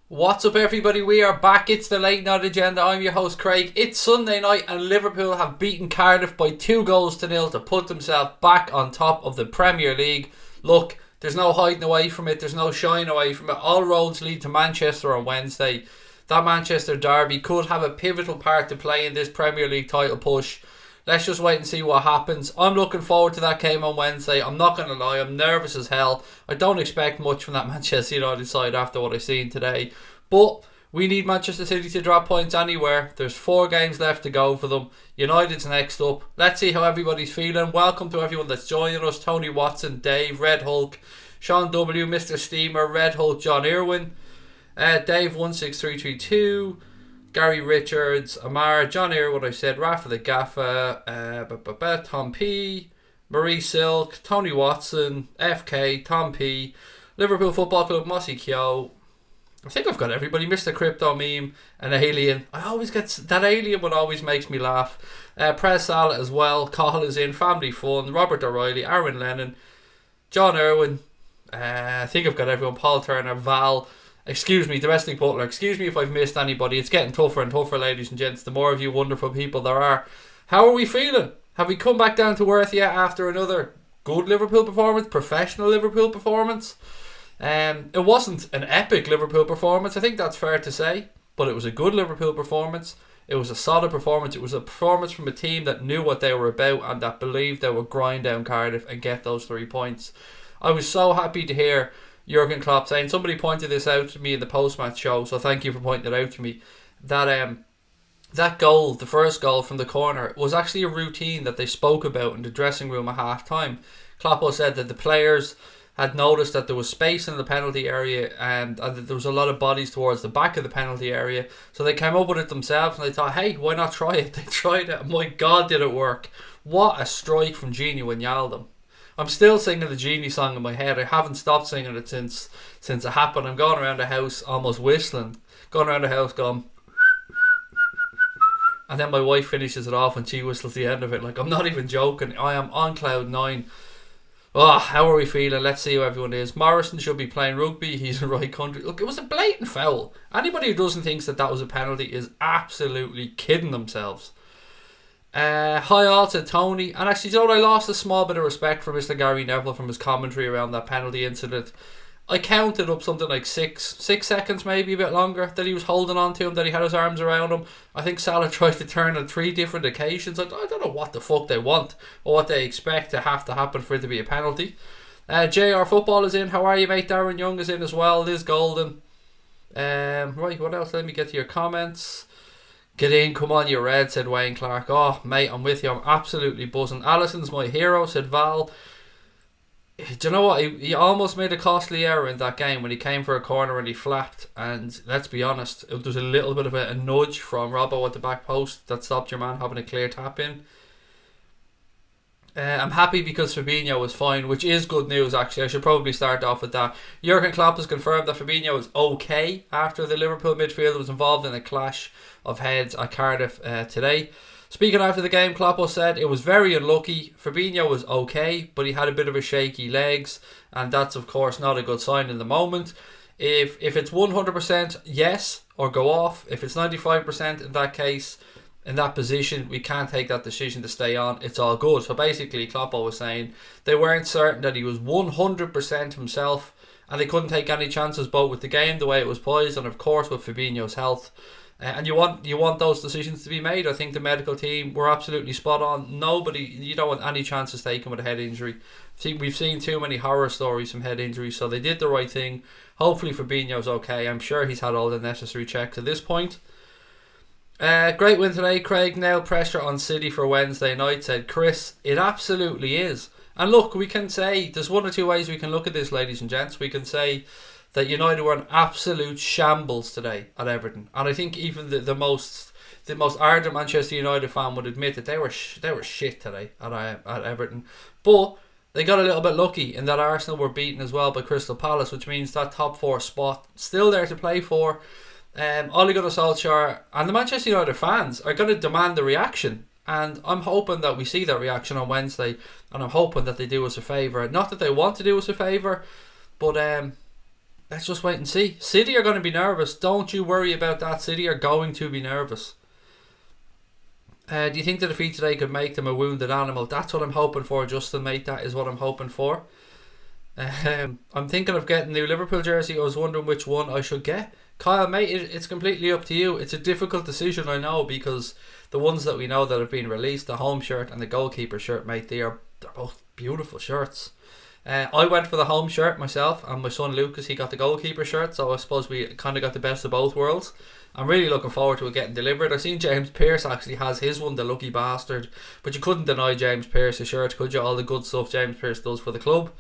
What's up, everybody? We are back. It's the late night agenda. I'm your host Craig. It's Sunday night and Liverpool have beaten Cardiff by 2-0 to put themselves back on top of the Premier League. Look, there's no hiding away from it. There's no shying away from it. All roads lead to Manchester on Wednesday. That Manchester derby could have a pivotal part to play in this Premier League title push. Let's just wait and see what happens. I'm looking forward to that game on Wednesday. I'm not going to lie, I'm nervous as hell. I don't expect much from that Manchester United side after what I've seen today. But we need Manchester City to drop points anywhere. There's 4 games left to go for them. United's next up. Let's see how everybody's feeling. Welcome to everyone that's joining us. Tony Watson, Dave, Red Hulk, Sean W, Mr. Steamer, Red Hulk, John Irwin, Dave16332, Gary Richards, Amara, John Irwin, what I said, Rafa the Gaffa, Tom P, Marie Silk, Tony Watson, FK, Tom P, Liverpool Football Club, Mossy Kyo. I think I've got everybody. Mr. Crypto Meme, an Alien. I always get that Alien one, always makes me laugh. Press Salad as well. Cahill is in. Family Fun. Robert O'Reilly, Aaron Lennon, John Irwin. I think I've got everyone. Paul Turner, Val. Excuse me, Domestic Butler. Excuse me if I've missed anybody. It's getting tougher and tougher, ladies and gents. The more of you wonderful people there are. How are we feeling? Have we come back down to earth yet after another good Liverpool performance? Professional Liverpool performance? It wasn't an epic Liverpool performance, I think that's fair to say, but it was a good Liverpool performance. It was a solid performance. It was a performance from a team that knew what they were about and that believed they would grind down Cardiff and get those 3 points. I was so happy to hear Jurgen Klopp saying, somebody pointed this out to me in the post-match show, so thank you for pointing it out to me, that that goal, the first goal from the corner, was actually a routine that they spoke about in the dressing room at half-time. Klopp said that the players had noticed that there was space in the penalty area and that there was a lot of bodies towards the back of the penalty area, so they came up with it themselves and they thought, hey, why not try it? They tried it and my God did it work. What a strike from Gini Wijnaldum. I'm still singing the Genie song in my head. I haven't stopped singing it since it happened. I'm going around the house almost whistling. Going around the house going... And then my wife finishes it off and she whistles the end of it. Like, I'm not even joking. I am on cloud 9. Oh, how are we feeling? Let's see how everyone is. Morrison should be playing rugby. He's in the right country. Look, it was a blatant foul. Anybody who doesn't think that was a penalty is absolutely kidding themselves. Hi all to Tony. And actually, you know what? I lost a small bit of respect for Mr. Gary Neville from his commentary around that penalty incident. I counted up something like 6 seconds, maybe a bit longer, that he was holding on to him, that he had his arms around him. I think Salah tried to turn on 3 different occasions. I don't know what the fuck they want or what they expect to have to happen for it to be a penalty. JR Football is in. How are you, mate? Darren Young is in as well. Liz Golden. Right, what else? Let me get to your comments. Get in, come on, you red, said Wayne Clark. Oh, mate, I'm with you. I'm absolutely buzzing. Allison's my hero, said Val. Do you know what? He almost made a costly error in that game when he came for a corner and he flapped. And let's be honest, there was a little bit of a nudge from Robbo at the back post that stopped your man having a clear tap in. I'm happy because Fabinho was fine, which is good news actually. I should probably start off with that. Jurgen Klopp has confirmed that Fabinho was okay after the Liverpool midfielder was involved in a clash of heads at Cardiff today. Speaking after the game, Klopp said it was very unlucky. Fabinho was okay, but he had a bit of a shaky legs, and that's of course not a good sign in the moment. If it's 100% yes or go off, if it's 95% in that case, in that position, we can't take that decision to stay on. It's all good. So basically, Klopp was saying they weren't certain that he was 100% himself, and they couldn't take any chances both with the game, the way it was poised, and of course with Fabinho's health. And you want those decisions to be made. I think the medical team were absolutely spot on. You don't want any chances taken with a head injury. We've seen too many horror stories from head injuries, so they did the right thing. Hopefully Fabinho's okay. I'm sure he's had all the necessary checks at this point. Great win today, Craig. Now pressure on City for Wednesday night, said Chris. It absolutely is. And look, we can say, there's 1 or 2 ways we can look at this, ladies and gents. We can say that United were an absolute shambles today at Everton. And I think even the most ardent Manchester United fan would admit that they were shit today at Everton. But they got a little bit lucky in that Arsenal were beaten as well by Crystal Palace, which means that top 4 spot still there to play for. Ole Gunnar Solskjaer and the Manchester United fans are going to demand the reaction, and I'm hoping that we see that reaction on Wednesday, and I'm hoping that they do us a favour. Not that they want to do us a favour, but let's just wait and see. City are going to be nervous. Don't you worry about that. City are going to be nervous. Do you think the defeat today could make them a wounded animal? That's what I'm hoping for, Justin, mate. That is what I'm hoping for. I'm thinking of getting a new Liverpool jersey. I was wondering which one I should get. Kyle, mate, it's completely up to you. It's a difficult decision, I know, because the ones that we know that have been released, the home shirt and the goalkeeper shirt, mate, they're both beautiful shirts. I went for the home shirt myself, and my son Lucas, he got the goalkeeper shirt, so I suppose we kind of got the best of both worlds. I'm really looking forward to it getting delivered. I've seen James Pearce actually has his one, the lucky bastard, but you couldn't deny James Pearce's shirt, could you? All the good stuff James Pearce does for the club.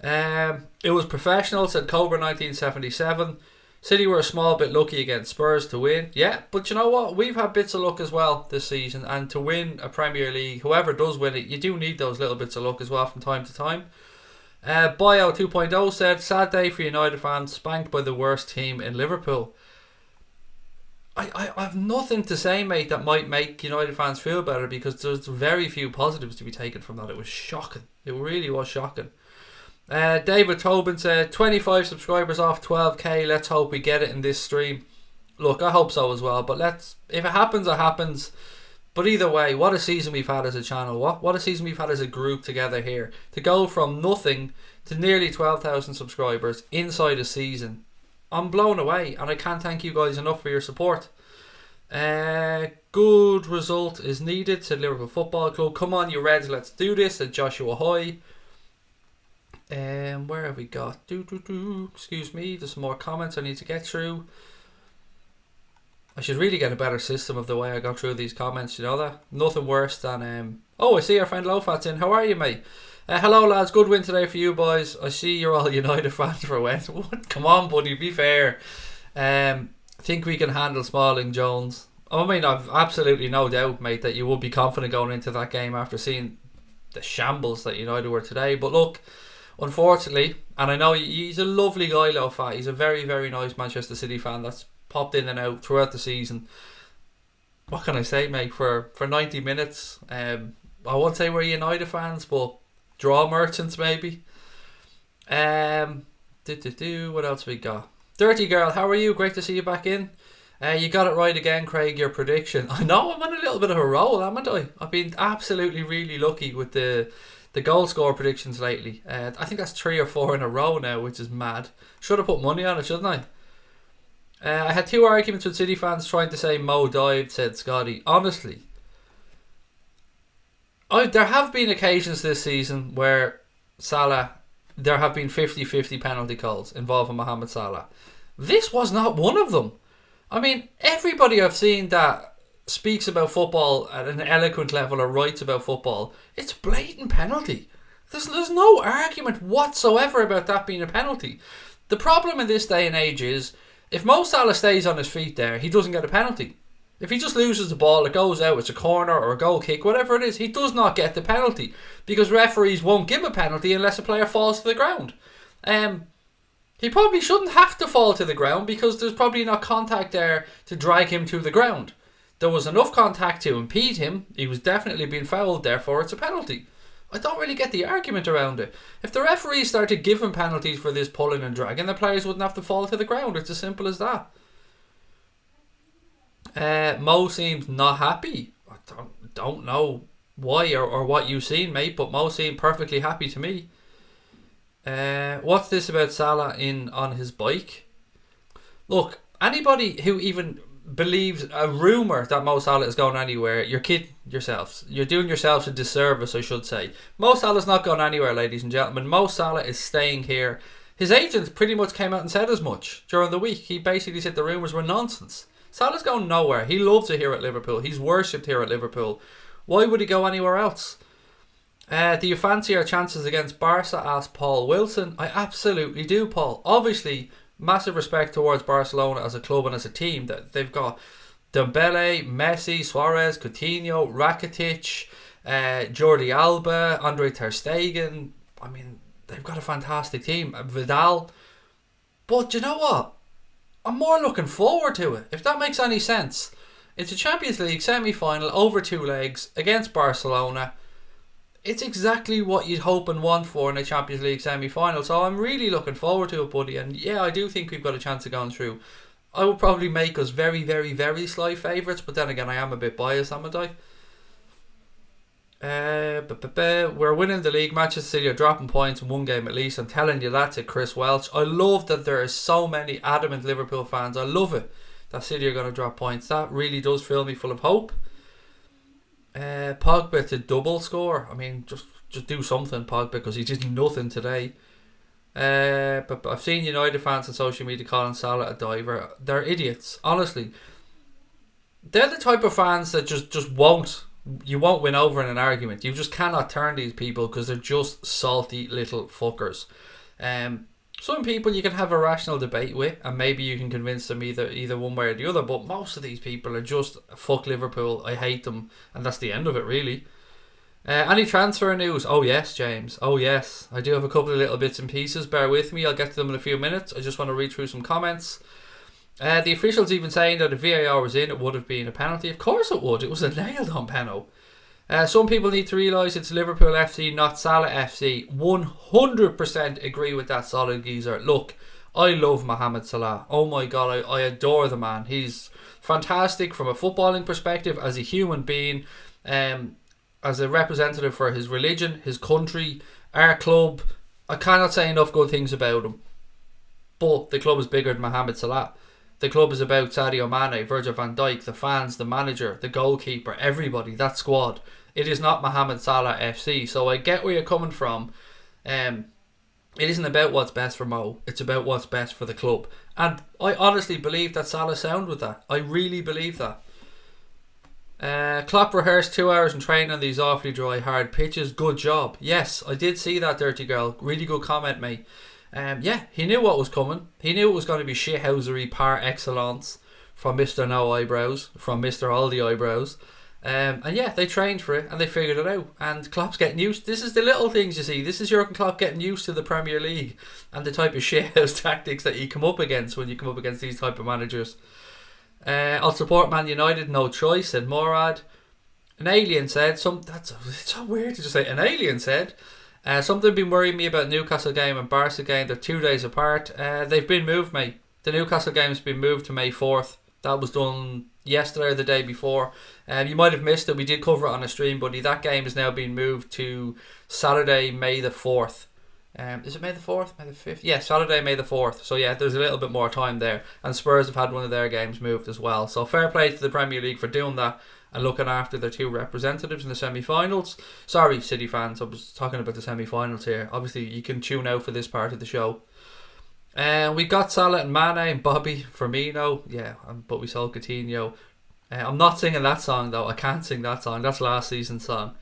It was professional, said Cobra 1977. City were a small bit lucky against Spurs to win. Yeah, but you know what? We've had bits of luck as well this season, and to win a Premier League, whoever does win it, you do need those little bits of luck as well from time to time. Bio 2.0 said, sad day for United fans, spanked by the worst team in Liverpool. I have nothing to say, mate, that might make United fans feel better, because there's very few positives to be taken from that. It was shocking. It really was shocking. David Tobin said 25 subscribers off 12k. Let's hope we get it in this stream. Look, I hope so as well, but if it happens, it happens. But either way, what a season we've had as a channel. What a season we've had as a group together here, to go from nothing to nearly 12,000 subscribers inside a season. I'm blown away, and I can't thank you guys enough for your support. Good result is needed, said Liverpool Football Club. Come on, you Reds, let's do this, said Joshua Hoy. Where have we got? Excuse me, there's some more comments I need to get through. I should really get a better system of the way I go through these comments, you know that? Nothing worse than... Oh, I see our friend Lofat's in. How are you, mate? Hello, lads. Good win today for you boys. I see you're all United fans for West. Come on, buddy, be fair. Think we can handle Smalling, Jones? I mean, I've absolutely no doubt, mate, that you will be confident going into that game after seeing the shambles that United were today. But look, unfortunately, and I know he's a lovely guy, Lofat. He's a very, very nice Manchester City fan that's popped in and out throughout the season. What can I say, mate? For 90 minutes, I won't say we're United fans, but draw merchants maybe. What else we got? Dirty Girl, how are you? Great to see you back in. You got it right again, Craig, your prediction. I know, I'm on a little bit of a roll, haven't I? I've been absolutely really lucky with the goal score predictions lately. I think that's 3 or 4 in a row now, which is mad. Should have put money on it, shouldn't I? I had 2 arguments with City fans trying to say Mo dived, said Scotty. Honestly, there have been occasions this season where there have been 50-50 penalty calls involving Mohamed Salah. This was not one of them. I mean, everybody I've seen that speaks about football at an eloquent level or writes about football, it's blatant penalty. There's no argument whatsoever about that being a penalty. The problem in this day and age is, if Mo Salah stays on his feet there, he doesn't get a penalty. If he just loses the ball, it goes out, it's a corner or a goal kick, whatever it is, he does not get the penalty, because referees won't give a penalty unless a player falls to the ground. He probably shouldn't have to fall to the ground, because there's probably not contact there to drag him to the ground. There was enough contact to impede him. He was definitely being fouled, therefore it's a penalty. I don't really get the argument around it. If the referees started giving penalties for this pulling and dragging, the players wouldn't have to fall to the ground. It's as simple as that. Mo seems not happy. I don't know why or what you've seen, mate, but Mo seemed perfectly happy to me. What's this about Salah on his bike? Look, anybody who even believes a rumour that Mo Salah is going anywhere, you're kidding yourselves. You're doing yourselves a disservice, I should say. Mo Salah's not going anywhere, ladies and gentlemen. Mo Salah is staying here. His agent pretty much came out and said as much during the week. He basically said the rumours were nonsense. Salah's going nowhere. He loves it here at Liverpool. He's worshipped here at Liverpool. Why would he go anywhere else? Do you fancy our chances against Barca? Asked Paul Wilson. I absolutely do, Paul. Obviously, massive respect towards Barcelona as a club and as a team. That they've got Dembele, Messi, Suarez, Coutinho, Rakitic, Jordi Alba, Andre Ter Stegen. I mean, they've got a fantastic team. Vidal. But you know what? I'm more looking forward to it, if that makes any sense. It's a Champions League semi-final over 2 legs against Barcelona. it's exactly what you'd hope and want for in a Champions League semi-final. So I'm really looking forward to it, buddy. And yeah, I do think we've got a chance of going through. I would probably make us very, very, very slight favourites, but then again, I am a bit biased, am I? We're winning the league. Manchester City are dropping points in one game at least. I'm telling you that to Chris Welch. I love that there are so many adamant Liverpool fans. I love it that City are going to drop points. That really does fill me full of hope. Pogba to double score. I mean, just do something, Pogba, because he did nothing today. But I've seen United fans on social media calling Salah a diver. They're idiots, honestly. They're the type of fans that just won't. You won't win over in an argument. You just cannot turn these people because they're just salty little fuckers. Some people you can have a rational debate with, and maybe you can convince them either one way or the other. But most of these people are just fuck Liverpool. I hate them, and that's the end of it, really. Any transfer news? Oh yes, James. Oh yes. I do have a couple of little bits and pieces. Bear with me. I'll get to them in a few minutes. I just want to read through some comments. The officials even saying that if VAR was in, it would have been a penalty. Of course it would. It was a nailed-on penalty. Some people need to realise it's Liverpool FC, not Salah FC. 100% agree with that solid geezer. Look, I love Mohamed Salah. Oh my God, I adore the man. He's fantastic from a footballing perspective, as a human being, as a representative for his religion, his country, our club. I cannot say enough good things about him. But the club is bigger than Mohamed Salah. The club is about Sadio Mane, Virgil van Dijk, the fans, the manager, the goalkeeper, everybody, that squad. It is not Mohamed Salah FC. So I get where you're coming from. It isn't about what's best for Mo. It's about what's best for the club. And I honestly believe that Salah's sound with that. I really believe that. Klopp rehearsed 2 hours in training on these awfully dry, hard pitches. Good job. Yes, I did see that, dirty girl. Really good comment, mate. Yeah, he knew what was coming. He knew it was going to be shithousery par excellence from Mr. No Eyebrows, from Mr. All the Eyebrows. And yeah, they trained for it and they figured it out. And Klopp's getting used. This is the little things you see. This is Jurgen Klopp getting used to the Premier League and the type of shithouse tactics that you come up against when you come up against these type of managers. I'll support Man United, no choice, said Morad. An alien said, it's so weird to just say, an alien said, something been worrying me about Newcastle game and Barca game. They're 2 days apart. They've been moved, mate. The Newcastle game's been moved to May 4th. That was done yesterday or the day before. You might have missed it. We did cover it on a stream, buddy. That game is now being moved to Saturday, May the 4th. Is it May the 4th? May the 5th? Yeah, Saturday, May the 4th. So yeah, there's a little bit more time there. And Spurs have had one of their games moved as well. So fair play to the Premier League for doing that and looking after their two representatives in the semi-finals. Sorry, City fans, I was talking about the semi-finals here. Obviously, you can tune out for this part of the show. We got Salah and Mane and Bobby Firmino. Yeah, but we sold Coutinho. I'm not singing that song, though. I can't sing that song. That's last season's song.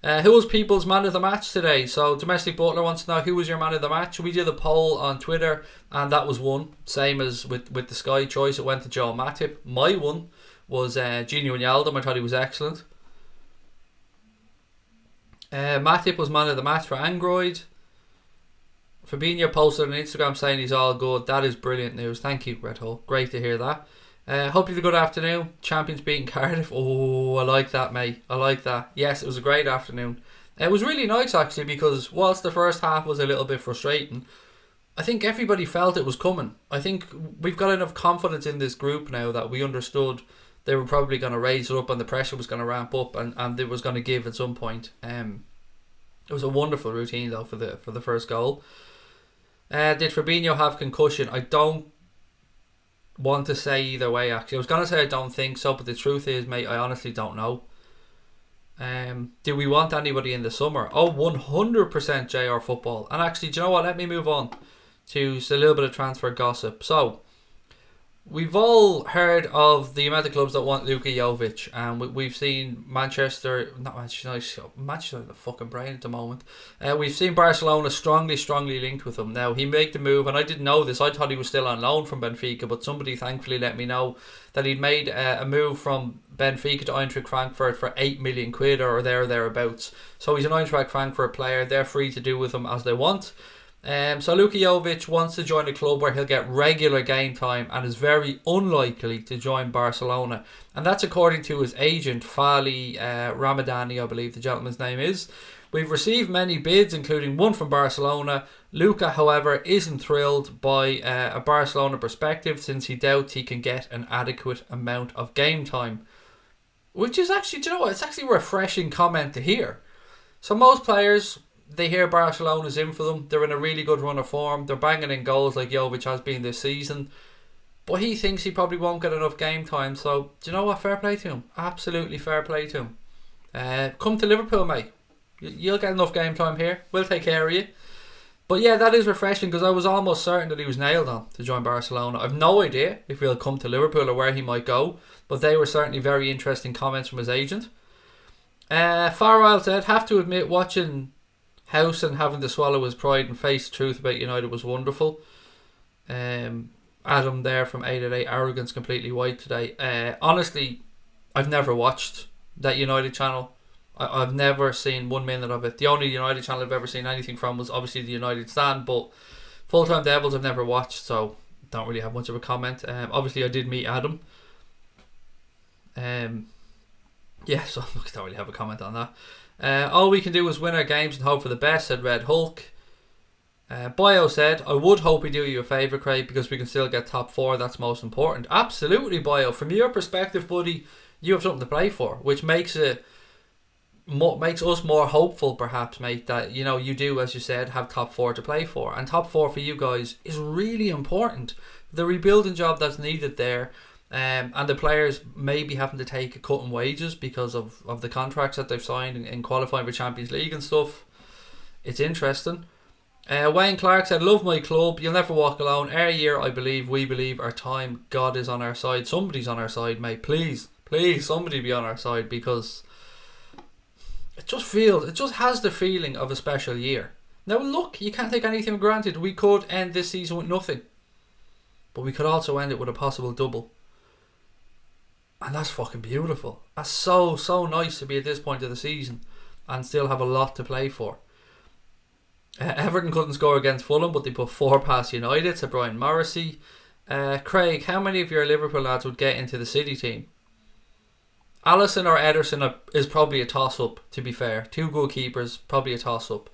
Who was people's man of the match today? So Domestic Butler wants to know who was your man of the match. We did a poll on Twitter and that was one. Same as with the Sky choice, it went to Joel Matip. My one was Gino Wijnaldum. I thought he was excellent. Matip was man of the match for Android. Fabinho posted on Instagram saying he's all good. That is brilliant news. Thank you, Red Hull. Great to hear that. Hope you had a good afternoon. Champions beating Cardiff. Oh, I like that, mate. I like that. Yes, it was a great afternoon. It was really nice, actually, because whilst the first half was a little bit frustrating, I think everybody felt it was coming. I think we've got enough confidence in this group now that we understood they were probably going to raise it up and the pressure was going to ramp up and it was going to give at some point. It was a wonderful routine, though, for the first goal. Did Fabinho have concussion? I don't want to say either way, actually. I was going to say I don't think so, but the truth is, mate, I honestly don't know. Do we want anybody in the summer? Oh, 100% JR football. And actually, do you know what? Let me move on to a little bit of transfer gossip. So, we've all heard of the amount of clubs that want Luka Jovic, and we've seen Manchester in the fucking brain at the moment. We've seen Barcelona strongly linked with him. Now, he made the move, and I didn't know this. I thought he was still on loan from Benfica, but somebody thankfully let me know that he'd made a move from Benfica to Eintracht Frankfurt for 8 million quid or thereabouts. So he's an Eintracht Frankfurt player. They're free to do with him as they want. So Luka Jovic wants to join a club where he'll get regular game time and is very unlikely to join Barcelona, and that's according to his agent Fali Ramadani, I believe the gentleman's name is. We've received many bids, including one from Barcelona. Luka, however, isn't thrilled by a Barcelona perspective since he doubts he can get an adequate amount of game time. Which is actually, do you know what? It's actually a refreshing comment to hear. So most players, they hear Barcelona's in for them. They're in a really good run of form. They're banging in goals like Jovic has been this season. But he thinks he probably won't get enough game time. So, do you know what? Fair play to him. Absolutely fair play to him. Come to Liverpool, mate. You'll get enough game time here. We'll take care of you. But yeah, that is refreshing because I was almost certain that he was nailed on to join Barcelona. I've no idea if he'll come to Liverpool or where he might go, but they were certainly very interesting comments from his agent. Farwell said, have to admit, watching House and having to swallow his pride and face the truth about United was wonderful. Adam there from 888, Arrogance Completely White today. Honestly, I've never watched that United channel. I've never seen 1 minute of it. The only United channel I've ever seen anything from was obviously the United Stand, but Full Time Devils I've never watched, so don't really have much of a comment. Obviously I did meet Adam. Yeah, so I don't really have a comment on that. All we can do is win our games and hope for the best, said Red Hulk. Bio said, I would hope we do you a favour, Craig, because we can still get top 4. That's most important. Absolutely, Bio. From your perspective, buddy, you have something to play for, which makes us more hopeful, perhaps, mate, that, you know, you do, as you said, have top 4 to play for. And top 4 for you guys is really important. The rebuilding job that's needed there, and the players may be having to take a cut in wages because of the contracts that they've signed in qualifying for Champions League and stuff. It's interesting. Wayne Clark said, love my club, you'll never walk alone. Our year, I believe, we believe, our time, God is on our side. Somebody's on our side, mate. Please, somebody be on our side, because it just has the feeling of a special year. Now look, you can't take anything for granted. We could end this season with nothing, but we could also end it with a possible double. And that's fucking beautiful. That's so nice to be at this point of the season and still have a lot to play for. Everton couldn't score against Fulham, but they put 4 past United, said Brian Morrissey. Craig, how many of your Liverpool lads would get into the City team? Alisson or Ederson is probably a toss-up, to be fair. 2 goalkeepers, probably a toss-up.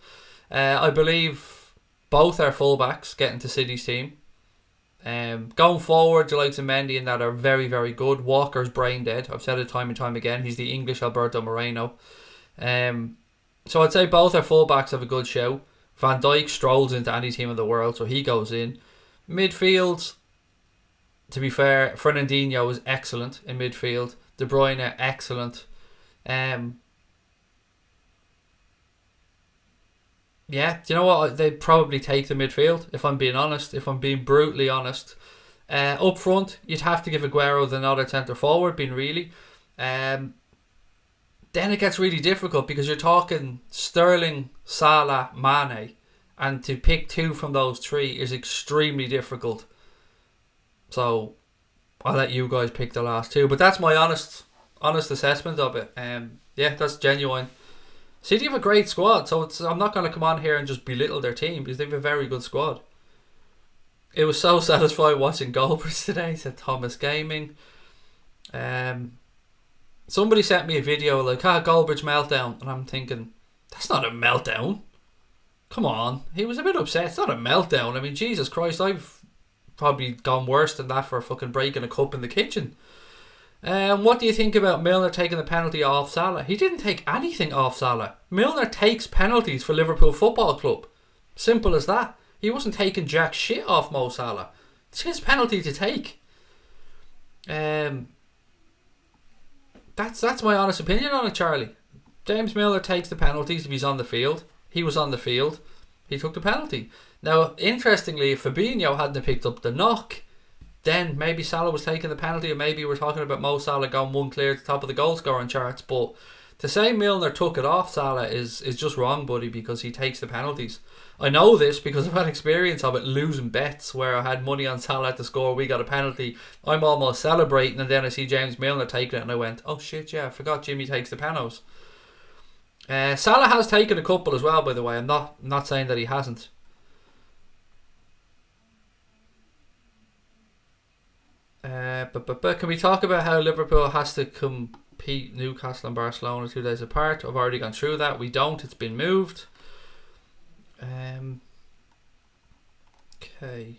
I believe both our fullbacks get into City's team. Going forward, the likes of Mendy and that are very, very good. Walker's brain dead. I've said it time and time again. He's the English Alberto Moreno. So I'd say both our fullbacks have a good show. Van Dijk strolls into any team in the world, so he goes in. Midfield, to be fair, Fernandinho was excellent in midfield. De Bruyne, excellent. Yeah, do you know what? They'd probably take the midfield, if I'm being honest, if I'm being brutally honest. Up front, you'd have to give Aguero the nod at centre forward, being really. Then it gets really difficult because you're talking Sterling, Salah, Mane, and to pick 2 from those 3 is extremely difficult. So I'll let you guys pick the last 2, but that's my honest assessment of it. Yeah, that's genuine. City have a great squad, so I'm not going to come on here and just belittle their team because they have a very good squad. It was so satisfying watching Goalkeepers today, said Thomas Gaming. Somebody sent me a video like, Goldbridge meltdown, and I'm thinking, that's not a meltdown. Come on, he was a bit upset. It's not a meltdown. I mean, Jesus Christ, I've probably gone worse than that for fucking breaking a cup in the kitchen. What do you think about Milner taking the penalty off Salah? He didn't take anything off Salah. Milner takes penalties for Liverpool Football Club. Simple as that. He wasn't taking jack shit off Mo Salah. It's his penalty to take. That's my honest opinion on it, Charlie. James Milner takes the penalties if he's on the field. He was on the field. He took the penalty. Now, interestingly, if Fabinho hadn't picked up the knock, then maybe Salah was taking the penalty, and maybe we're talking about Mo Salah going 1 clear at the top of the goal scoring charts. But to say Milner took it off Salah is just wrong, buddy, because he takes the penalties. I know this because I've had experience of it losing bets where I had money on Salah to score, we got a penalty, I'm almost celebrating, and then I see James Milner taking it and I went, oh shit, yeah, I forgot Jimmy takes the penalties. Salah has taken a couple as well, by the way. I'm not saying that he hasn't. But can we talk about how Liverpool has to compete Pete, Newcastle and Barcelona 2 days apart. I've already gone through that. We don't. It's been moved. Okay.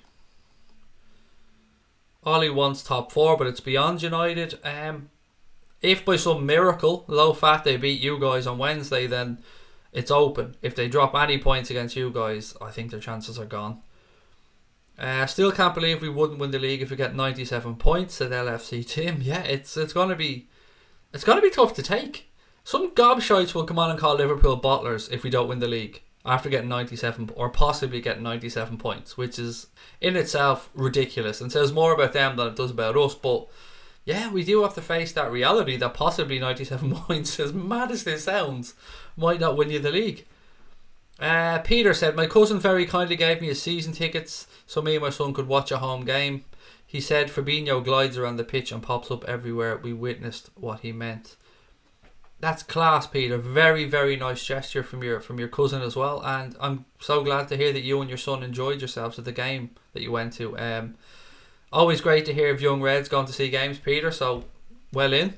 Ollie wants top 4, but it's beyond United. If by some miracle, low fat, they beat you guys on Wednesday, then it's open. If they drop any points against you guys, I think their chances are gone. Still can't believe we wouldn't win the league if we get 97 points, said LFC Tim. Yeah, it's gonna be tough to take. Some gobshites will come on and call Liverpool bottlers if we don't win the league after getting 97 or possibly getting 97 points, which is in itself ridiculous and says more about them than it does about us. But yeah, we do have to face that reality that possibly 97 points, as mad as this sounds, might not win you the league. Peter said, my cousin very kindly gave me his season tickets so me and my son could watch a home game. He said Fabinho glides around the pitch and pops up everywhere. We witnessed what he meant. That's class, Peter. Very, very nice gesture from your cousin as well. And I'm so glad to hear that you and your son enjoyed yourselves at the game that you went to. Always great to hear of young Reds going to see games, Peter. So, well in.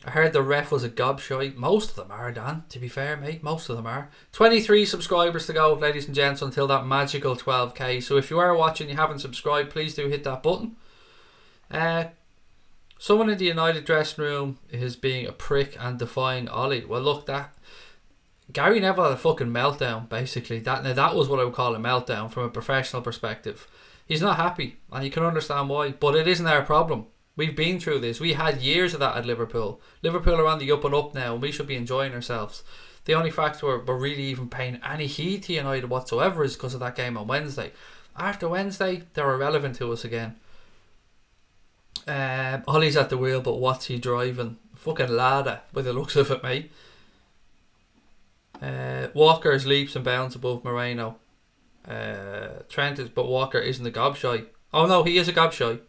I heard the ref was a gobshite. Most of them are, Dan. To be fair, mate. Most of them are. 23 subscribers to go, ladies and gents, until that magical 12k. So if you are watching, you haven't subscribed, please do hit that button. Someone in the United dressing room is being a prick and defying Ollie. Well, look, that Gary Neville had a fucking meltdown, basically. That was what I would call a meltdown from a professional perspective. He's not happy, and you can understand why. But it isn't our problem. We've been through this. We had years of that at Liverpool. Liverpool are on the up and up now, and we should be enjoying ourselves. The only fact we're really even paying any heed to United whatsoever is because of that game on Wednesday. After Wednesday, they're irrelevant to us again. Ollie's at the wheel, but what's he driving? Fucking ladder, by the looks of it, mate. Walker's leaps and bounds above Moreno. Trent is, but Walker isn't a gobshite. Oh no, he is a gobshite.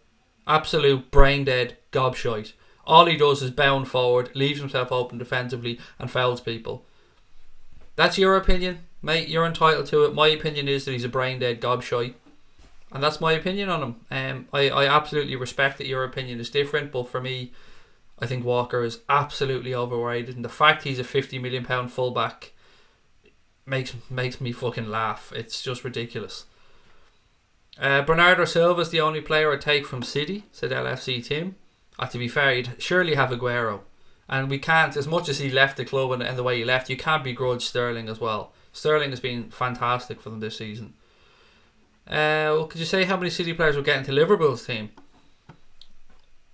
Absolute brain dead gobshite. All he does is bound forward, leaves himself open defensively, and fouls people. That's your opinion, mate. You're entitled to it. My opinion is that he's a brain dead gobshite, and that's my opinion on him. I absolutely respect that your opinion is different, but for me, I think Walker is absolutely overrated, and the fact he's a £50 million fullback makes me fucking laugh. It's just ridiculous. Bernardo Silva's the only player I'd take from City, said LFC Tim. To be fair, you'd surely have Aguero. And we can't, as much as he left the club and the way he left, you can't begrudge Sterling as well. Sterling has been fantastic for them this season. Well, could you say how many City players will get into Liverpool's team?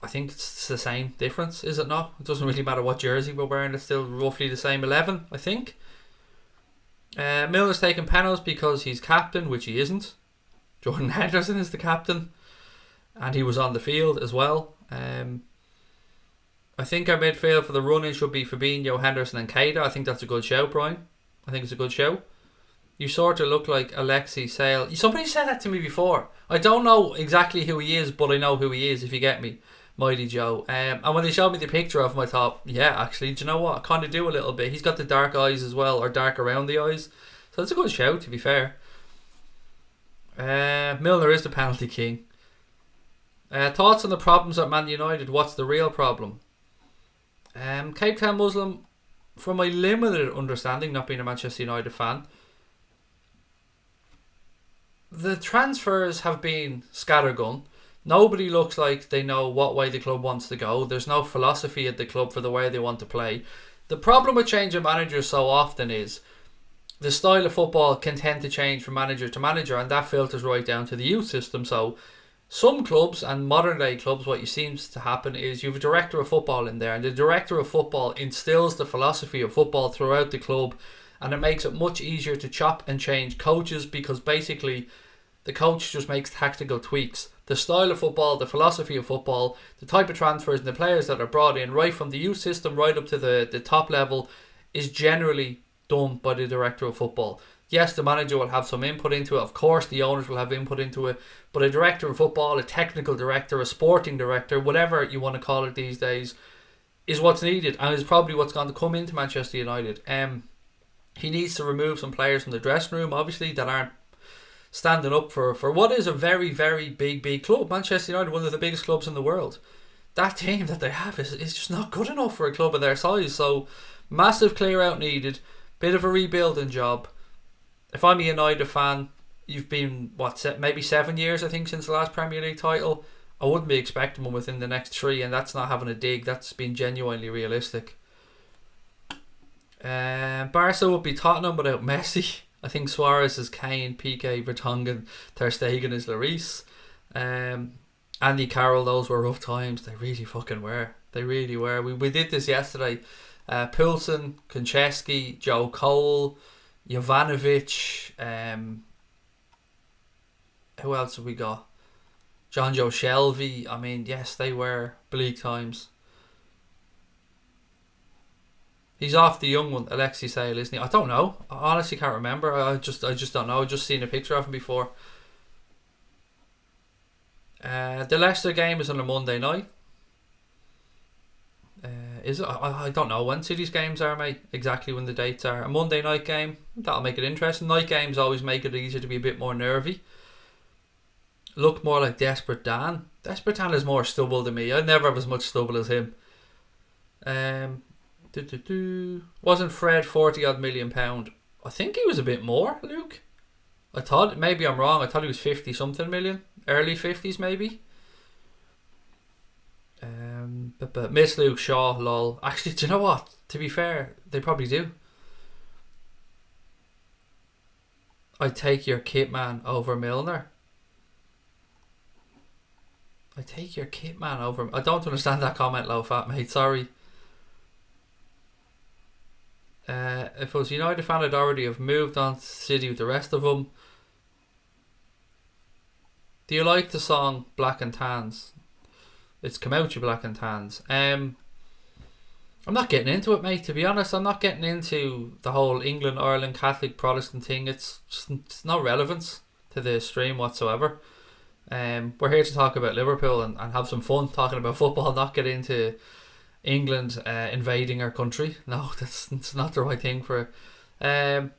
I think it's the same difference, is it not? It doesn't really matter what jersey we're wearing, it's still roughly the same 11, I think. Milner's taking penalties because he's captain, which he isn't. Jordan Henderson is the captain, and he was on the field as well. I think our midfield for the run-in should be Fabinho, Henderson and Keita. I think that's a good show, Brian. I think it's a good show. You sort of look like Alexi Sale. Somebody said that to me before. I don't know exactly who he is, but I know who he is, if you get me. Mighty Joe. And when they showed me the picture of him, I thought, yeah, actually, do you know what? I kind of do a little bit. He's got the dark eyes as well, or dark around the eyes. So it's a good show, to be fair. Milner is the penalty king. Thoughts on the problems at Man United? What's the real problem? Cape Town Muslim, from my limited understanding, not being a Manchester United fan, the transfers have been scattergun. Nobody looks like they know what way the club wants to go. There's no philosophy at the club for the way they want to play. The problem with changing managers so often is the style of football can tend to change from manager to manager, and that filters right down to the youth system. So some clubs and modern day clubs, what seems to happen is you have a director of football in there, and the director of football instills the philosophy of football throughout the club, and it makes it much easier to chop and change coaches, because basically the coach just makes tactical tweaks. The style of football, the philosophy of football, the type of transfers and the players that are brought in, right from the youth system right up to the top level, is generally done by the director of football. Yes, the manager will have some input into it. Of course, the owners will have input into it. But a director of football, a technical director, a sporting director, whatever you want to call it these days, is what's needed, and is probably what's going to come into Manchester United. He needs to remove some players from the dressing room, obviously, that aren't standing up for what is a very, very big club. Manchester United, one of the biggest clubs in the world. that team that they have is just not good enough for a club of their size. So massive clear out needed. Bit of a rebuilding job. If I'm a United fan, you've been maybe 7 years I think since the last Premier League title. I wouldn't be expecting one within the next 3, and that's not having a dig. That's being genuinely realistic. Barca would be Tottenham without Messi. I think Suarez is Kane, Piqué, Vertonghen, Ter Stegen is Lloris. Andy Carroll, those were rough times. They really fucking were. They really were. We did this yesterday. Poulsen, Konchesky, Joe Cole, Jovanovic. Who else have we got? John Joe Shelby. I mean, yes, they were bleak times. He's off the young one, Alexi Sale, isn't he? I don't know. I honestly can't remember. I just don't know. I've just seen a picture of him before. The Leicester game is on a Monday night. Is it? I don't know when City's games are, mate. Exactly when the dates are. A Monday night game. That'll make it interesting. Night games always make it easier to be a bit more nervy. Look more like Desperate Dan. Desperate Dan is more stubble than me. I'd never have as much stubble as him. Wasn't Fred 40 odd million pound? I think he was a bit more, Luke. I thought, maybe I'm wrong, I thought he was 50 something million. Early 50s maybe. But Miss Luke Shaw, lol. Actually, do you know what? To be fair, they probably do. I'd take your kit man over Milner. I'd take your kit man over... I don't understand that comment, low fat mate, sorry. If I was a United fan, I'd already have moved on to City with the rest of them. Do you like the song Black and Tans? It's come out, you Black and Tans. I'm not getting into it, mate, to be honest. I'm not getting into the whole England, Ireland, Catholic, Protestant thing. It's no relevance to the stream whatsoever. We're here to talk about Liverpool and have some fun talking about football, not get into England invading our country. No, that's not the right thing for it.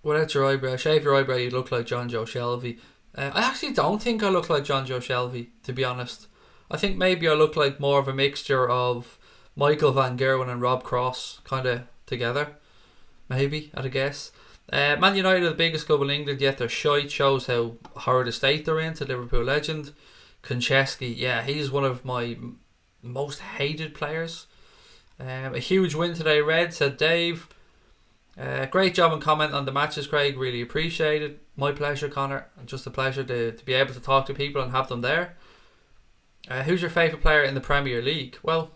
Without your eyebrow, shave your eyebrow, you look like John Joe Shelby. I actually don't think I look like John Joe Shelby, to be honest. I think maybe I look like more of a mixture of Michael Van Gerwen and Rob Cross kind of together. Maybe, I'd guess. Man United are the biggest club in England, yet they're shite. Shows how horrid a state they're in, to Liverpool legend. Konchesky, yeah, he's one of my most hated players. A huge win today, Red, said Dave. Great job and comment on the matches, Craig. Really appreciate it. My pleasure, Connor. Just a pleasure to be able to talk to people and have them there. Who's your favourite player in the Premier League? Well,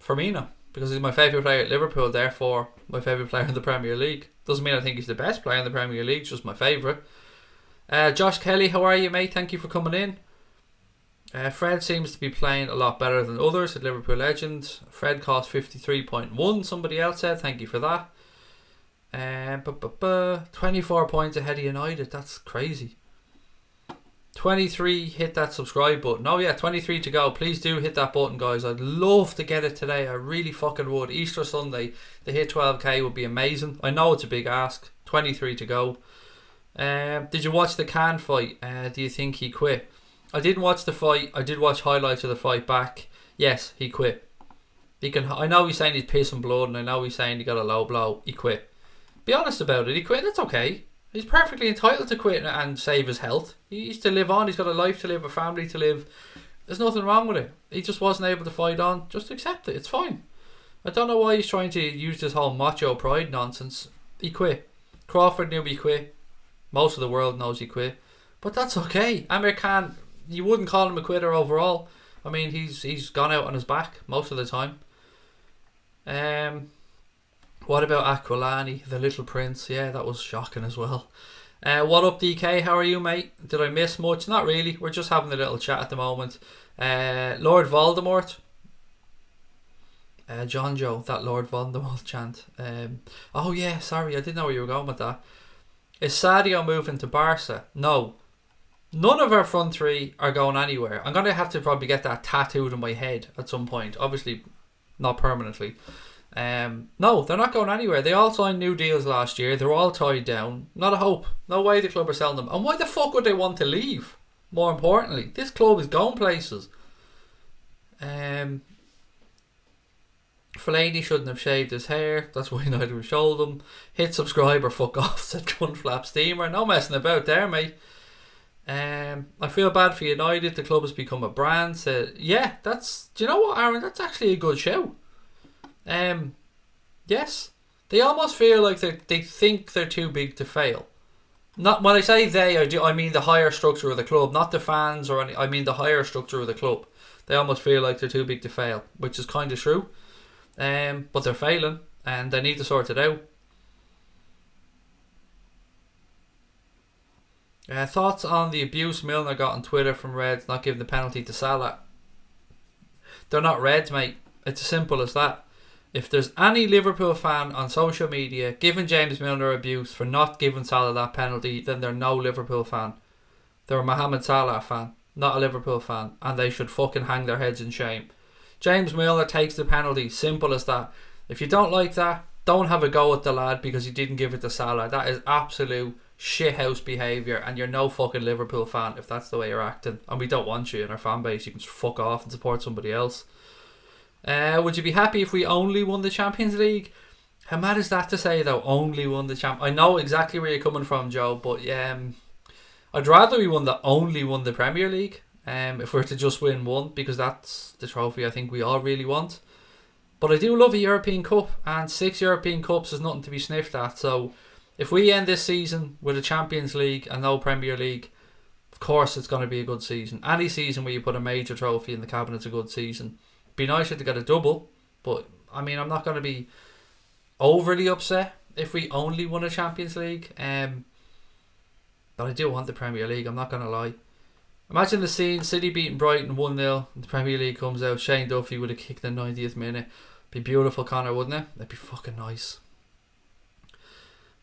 Firmino, because he's my favourite player at Liverpool, therefore my favourite player in the Premier League. Doesn't mean I think he's the best player in the Premier League, just my favourite. Josh Kelly, how are you, mate? Thank you for coming in. Fred seems to be playing a lot better than others at Liverpool legend. Fred cost 53.1, somebody else said. Thank you for that. 24 points ahead of United. That's crazy. 23, hit that subscribe button. Oh yeah, 23 to go. Please do hit that button, guys. I'd love to get it today. I really fucking would. Easter Sunday, to hit 12k would be amazing. I know it's a big ask. 23 to go. Did you watch the Can fight? Do you think he quit? I didn't watch the fight. I did watch highlights of the fight back. Yes, he quit. I know he's saying he's pissing blood, and I know he's saying he got a low blow. He quit. Be honest about it. He quit. That's okay. He's perfectly entitled to quit and save his health. He's to live on. He's got a life to live, a family to live. There's nothing wrong with it. He just wasn't able to fight on. Just accept it. It's fine. I don't know why he's trying to use this whole macho pride nonsense. He quit. Crawford knew he quit. Most of the world knows he quit. But that's okay. Amir Khan, you wouldn't call him a quitter overall. I mean, he's gone out on his back most of the time. What about Aquilani, the little prince? Yeah, that was shocking as well. What up, DK? How are you, mate? Did I miss much? Not really. We're just having a little chat at the moment. Lord Voldemort. John Joe, that Lord Voldemort chant. Oh yeah, sorry, I didn't know where you were going with that. Is Sadio moving to Barca? No. None of our front three are going anywhere. I'm going to have to probably get that tattooed on my head at some point. Obviously, not permanently. No, they're not going anywhere. They all signed new deals last year. They're all tied down. Not a hope. No way the club are selling them. And why the fuck would they want to leave? More importantly, this club is going places. Fellaini shouldn't have shaved his hair. That's why neither have showed him. Hit subscribe or fuck off, said Gunflap Steamer. No messing about there, mate. I feel bad for United. The club has become a brand. Said, yeah, that's. Do you know what, Aaron? That's actually a good show. Yes, they almost feel like they think they're too big to fail. Not when I say they, I mean the higher structure of the club, not the fans or any. I mean the higher structure of the club. They almost feel like they're too big to fail, which is kind of true. But they're failing, and they need to sort it out. Thoughts on the abuse Milner got on Twitter from Reds not giving the penalty to Salah? They're not Reds, mate. It's as simple as that. If there's any Liverpool fan on social media giving James Milner abuse for not giving Salah that penalty, then they're no Liverpool fan. They're a Mohamed Salah fan, not a Liverpool fan, and they should fucking hang their heads in shame. James Milner takes the penalty, simple as that. If you don't like that, don't have a go at the lad because he didn't give it to Salah. That is absolute shithouse behaviour, and you're no fucking Liverpool fan if that's the way you're acting, and we don't want you in our fan base. You can just fuck off and support somebody else. Would you be happy if we only won the Champions League? How mad is that to say though? Only won the I know exactly where you're coming from, Joe, but I'd rather we only won the Premier League. If we're to just win one, because that's the trophy I think we all really want. But I do love a European Cup, and 6 European Cups is nothing to be sniffed at. So if we end this season with a Champions League and no Premier League, of course it's going to be a good season. Any season where you put a major trophy in the cabinet's a good season. Be nicer to get a double, but I mean, I'm not going to be overly upset if we only won a Champions League. But I do want the Premier League, I'm not going to lie. Imagine the scene, City beating Brighton 1-0, the Premier League comes out, Shane Duffy would have kicked in the 90th minute. Be beautiful, Connor, wouldn't it? That'd be fucking nice.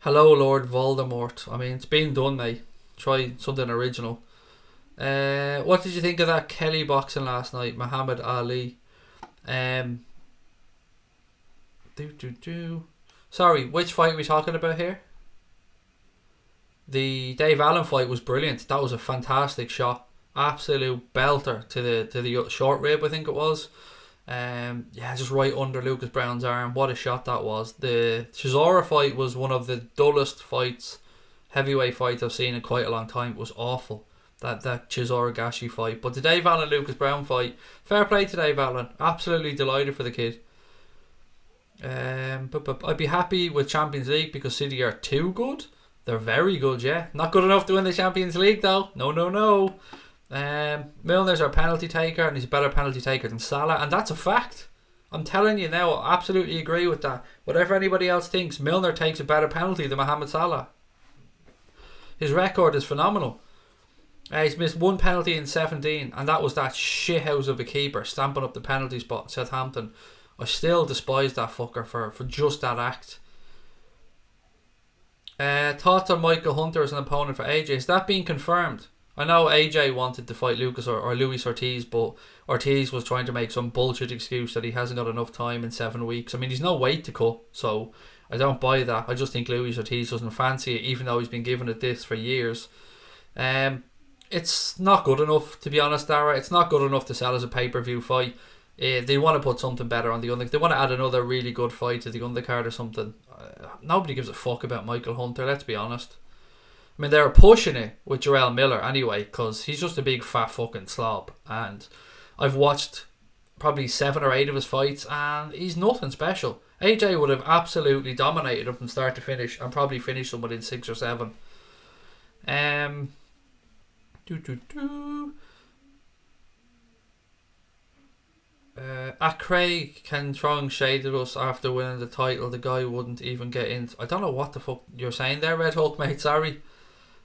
Hello, Lord Voldemort. I mean, it's been done, mate. Try something original. What did you think of that Kelly boxing last night? Muhammad Ali. Sorry, which fight are we talking about here? The Dave Allen fight was brilliant. That was a fantastic shot. Absolute belter to the short rib, I think it was. Just right under Lucas Brown's arm. What a shot that was. The Chisora fight was one of the dullest heavyweight fights I've seen in quite a long time. It was awful. That Chisora Gashi fight. But the Dave Allen Lucas Brown fight, fair play to Dave Allen. Absolutely delighted for the kid. But I'd be happy with Champions League because City are too good. They're very good, yeah. Not good enough to win the Champions League though. No. Milner's our penalty taker, and he's a better penalty taker than Salah, and that's a fact. I'm telling you now, I absolutely agree with that. Whatever anybody else thinks, Milner takes a better penalty than Mohamed Salah. His record is phenomenal. He's missed one penalty in 17, and that was that shithouse of a keeper stamping up the penalty spot in Southampton. I still despise that fucker for just that act. Thoughts on Michael Hunter as an opponent for AJ? Is that being confirmed? I know AJ wanted to fight Lucas or Luis Ortiz, but Ortiz was trying to make some bullshit excuse that he hasn't got enough time in 7 weeks. I mean, he's no weight to cut, so I don't buy that. I just think Luis Ortiz doesn't fancy it, even though he's been giving it this for years. It's not good enough, to be honest, Dara. It's not good enough to sell as a pay-per-view fight. They want to put something better on the undercard. They want to add another really good fight to the undercard or something. Nobody gives a fuck about Michael Hunter, let's be honest. I mean, they're pushing it with Jarrell Miller anyway, because he's just a big fat fucking slob. And I've watched probably 7 or 8 of his fights, and he's nothing special. AJ would have absolutely dominated him from start to finish, and probably finished him within 6 or 7. At Craig can throwing shade at us after winning the title. The guy wouldn't even get in. I don't know what the fuck you're saying there, Red Hulk, mate. Sorry.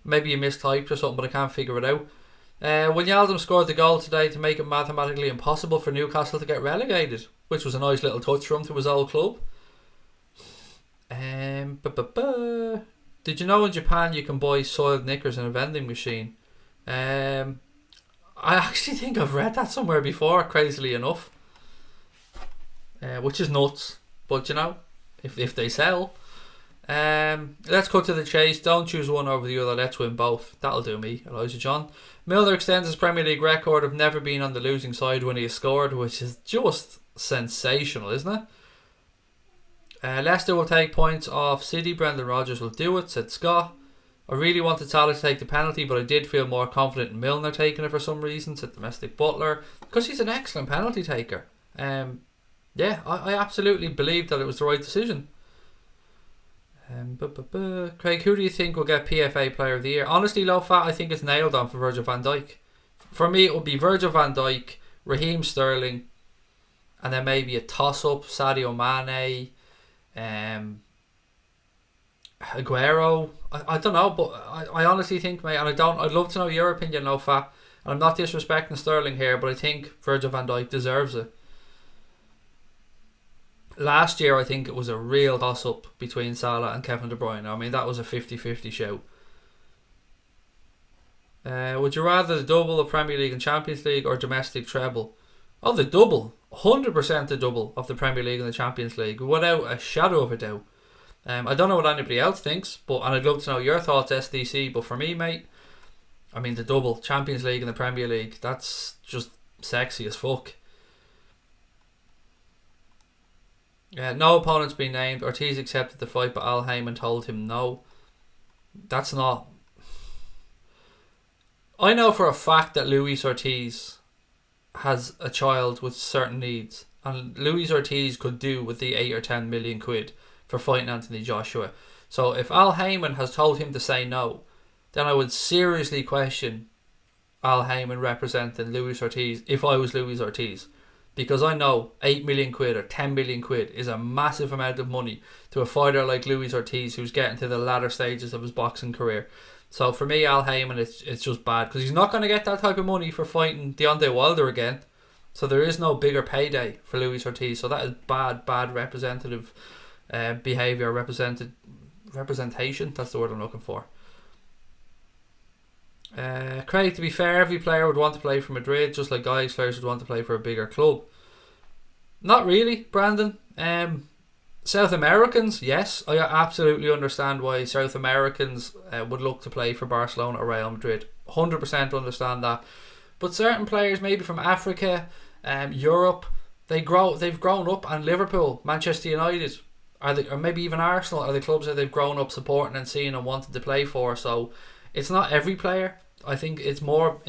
Maybe you mistyped or something, but I can't figure it out. Wijnaldum scored the goal today to make it mathematically impossible for Newcastle to get relegated, which was a nice little touch from to his old club. Did you know in Japan you can buy soiled knickers in a vending machine? I actually think I've read that somewhere before, crazily enough. Which is nuts, but you know, if they sell. Let's cut to the chase. Don't choose one over the other. Let's win both. That'll do me, Elijah John. Milner extends his Premier League record of never being on the losing side when he has scored, which is just sensational, isn't it? Leicester will take points off City. Brendan Rodgers will do it, said Scott. I really wanted Salah to take the penalty, but I did feel more confident in Milner taking it for some reason, said Domestic Butler, because he's an excellent penalty taker. Yeah, I absolutely believe that it was the right decision. Craig, who do you think will get PFA Player of the Year? Honestly, low fat, I think it's nailed on for Virgil van Dijk. For me, it would be Virgil van Dijk, Raheem Sterling, and then maybe a toss-up, Sadio Mane, Aguero. I don't know, but I honestly think, mate, and I'd love to know your opinion, low fat. And I'm not disrespecting Sterling here, but I think Virgil van Dijk deserves it. Last year, I think it was a real toss-up between Salah and Kevin De Bruyne. I mean, that was a 50-50 shout. Would you rather the double of Premier League and Champions League or domestic treble? Oh, the double. 100% the double of the Premier League and the Champions League, without a shadow of a doubt. I don't know what anybody else thinks, and I'd love to know your thoughts, SDC. But for me, mate, I mean, the double, Champions League and the Premier League, that's just sexy as fuck. No opponents been named. Ortiz accepted the fight, but Al Heyman told him no. That's not... I know for a fact that Luis Ortiz has a child with certain needs, and Luis Ortiz could do with the 8 or 10 million quid for fighting Anthony Joshua. So if Al Heyman has told him to say no, then I would seriously question Al Heyman representing Luis Ortiz if I was Luis Ortiz. Because I know 8 million quid or 10 million quid is a massive amount of money to a fighter like Luis Ortiz, who's getting to the latter stages of his boxing career. So for me, Al Heyman, it's just bad, because he's not going to get that type of money for fighting Deontay Wilder again. So there is no bigger payday for Luis Ortiz. So that is bad representative behaviour, representation. That's the word I'm looking for. Craig, to be fair, every player would want to play for Madrid, just like Ajax players would want to play for a bigger club. Not really, Brandon. South Americans, yes, I absolutely understand why South Americans would look to play for Barcelona or Real Madrid. 100% understand that. But certain players, maybe from Africa, Europe, they've grown up, and Liverpool, Manchester United, or maybe even Arsenal, are the clubs that they've grown up supporting and seeing and wanted to play for. So it's not every player. I think it's more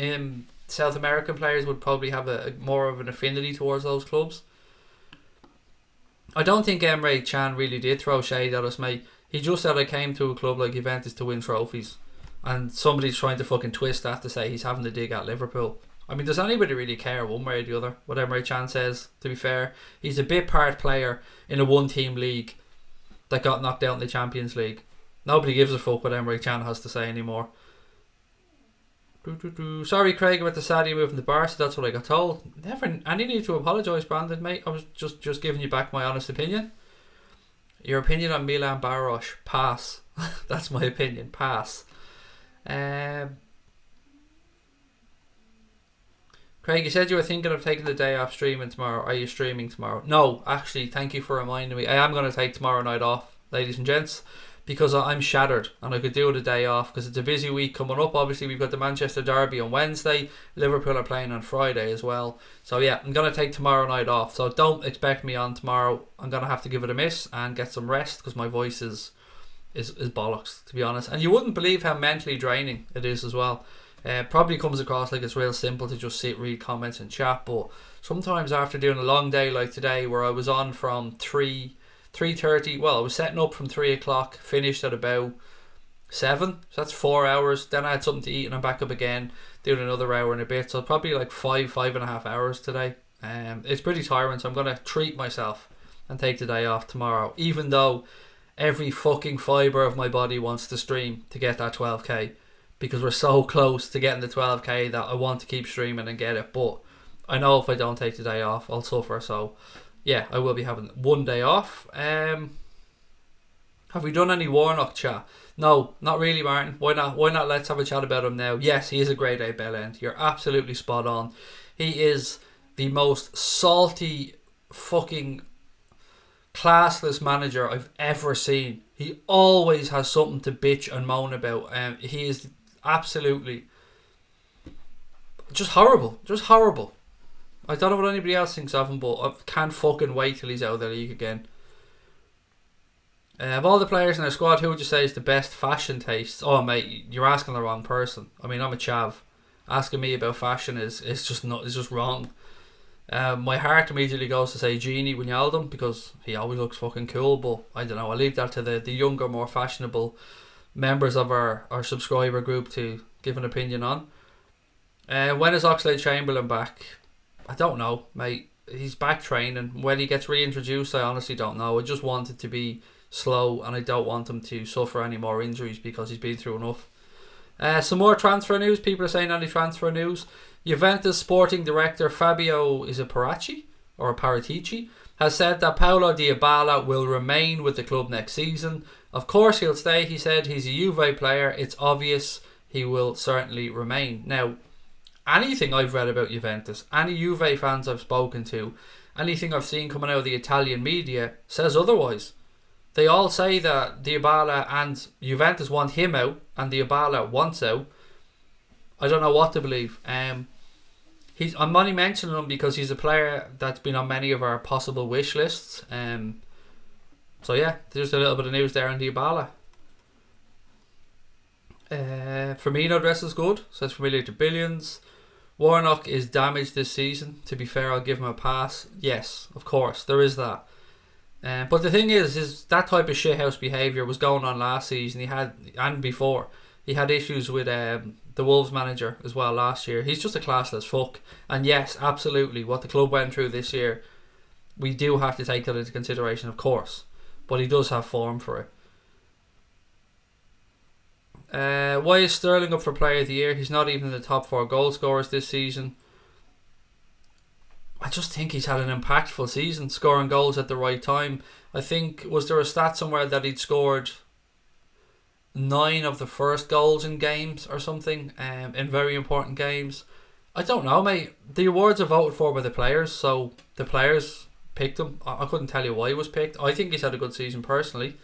South American players would probably have a more of an affinity towards those clubs. I don't think Emre Can really did throw shade at us, mate. He just said I came to a club like Juventus to win trophies, and somebody's trying to fucking twist that to say he's having to dig at Liverpool. I mean, does anybody really care one way or the other what Emre Can says? To be fair, he's a bit part player in a one-team league that got knocked out in the Champions League. Nobody gives a fuck what Emre Can has to say anymore. Sorry, Craig, about the Sadio moving to Barca. That's what I got told. Never any need to apologise, Brandon, mate. I was just giving you back my honest opinion. Your opinion on Milan Baros? Pass. That's my opinion. Pass. Craig, you said you were thinking of taking the day off streaming tomorrow. Are you streaming tomorrow? No, actually, thank you for reminding me. I am going to take tomorrow night off, ladies and gents, because I'm shattered and I could do it a day off because it's a busy week coming up. Obviously, we've got the Manchester Derby on Wednesday. Liverpool are playing on Friday as well. So yeah, I'm going to take tomorrow night off. So don't expect me on tomorrow. I'm going to have to give it a miss and get some rest because my voice is bollocks, to be honest. And you wouldn't believe how mentally draining it is as well. Probably comes across like it's real simple to just sit, read comments and chat, but sometimes after doing a long day like today, where I was on from 3:30, well, I was setting up from 3 o'clock, finished at about 7, so that's 4 hours. Then I had something to eat and I'm back up again doing another hour and a bit, so probably like 5.5 hours today. It's pretty tiring, so I'm going to treat myself and take the day off tomorrow, even though every fucking fibre of my body wants to stream to get that 12k, because we're so close to getting the 12k that I want to keep streaming and get it. But I know if I don't take the day off, I'll suffer. So yeah, I will be having one day off. Have we done any Warnock chat? No, not really, Martin. Why not? Let's have a chat about him now. Yes, he is a grade A bell end. You're absolutely spot on. He is the most salty fucking classless manager I've ever seen. He always has something to bitch and moan about. He is absolutely just horrible. Just horrible. I don't know what anybody else thinks of him, but I can't fucking wait till he's out of the league again. Of all the players in our squad, who would you say is the best fashion taste? Oh, mate, you're asking the wrong person. I mean, I'm a chav. Asking me about fashion is just wrong. My heart immediately goes to say Gini Wijnaldum because he always looks fucking cool, but I don't know. I'll leave that to the younger, more fashionable members of our subscriber group to give an opinion on. When is Oxlade-Chamberlain back? I don't know, mate. He's back training. When he gets reintroduced, I honestly don't know. I just want it to be slow, and I don't want him to suffer any more injuries because he's been through enough. Some more transfer news. People are saying any transfer news. Juventus sporting director Fabio, is it Paratici, has said that Paulo Dybala will remain with the club next season. Of course he'll stay, he said. He's a Juve player. It's obvious he will certainly remain. Now, anything I've read about Juventus, any Juve fans I've spoken to, anything I've seen coming out of the Italian media says otherwise. They all say that Dybala and Juventus want him out and Dybala wants out. I don't know what to believe. I'm only mentioning him because he's a player that's been on many of our possible wish lists. So yeah, there's a little bit of news there on Dybala. Firmino dresses good, says familiar to billions. Warnock is damaged this season. To be fair, I'll give him a pass. Yes, of course, there is that. But the thing is that type of shithouse behaviour was going on last season. And before. He had issues with the Wolves manager as well last year. He's just a classless fuck. And yes, absolutely, what the club went through this year, we do have to take that into consideration, of course. But he does have form for it. Why is Sterling up for Player of the Year? He's not even in the top 4 goal scorers this season. I just think he's had an impactful season, scoring goals at the right time. I think, was there a stat somewhere that he'd scored 9 of the first goals in games or something, in very important games? I don't know, mate. The awards are voted for by the players, so the players picked him. I couldn't tell you why he was picked. I think he's had a good season personally.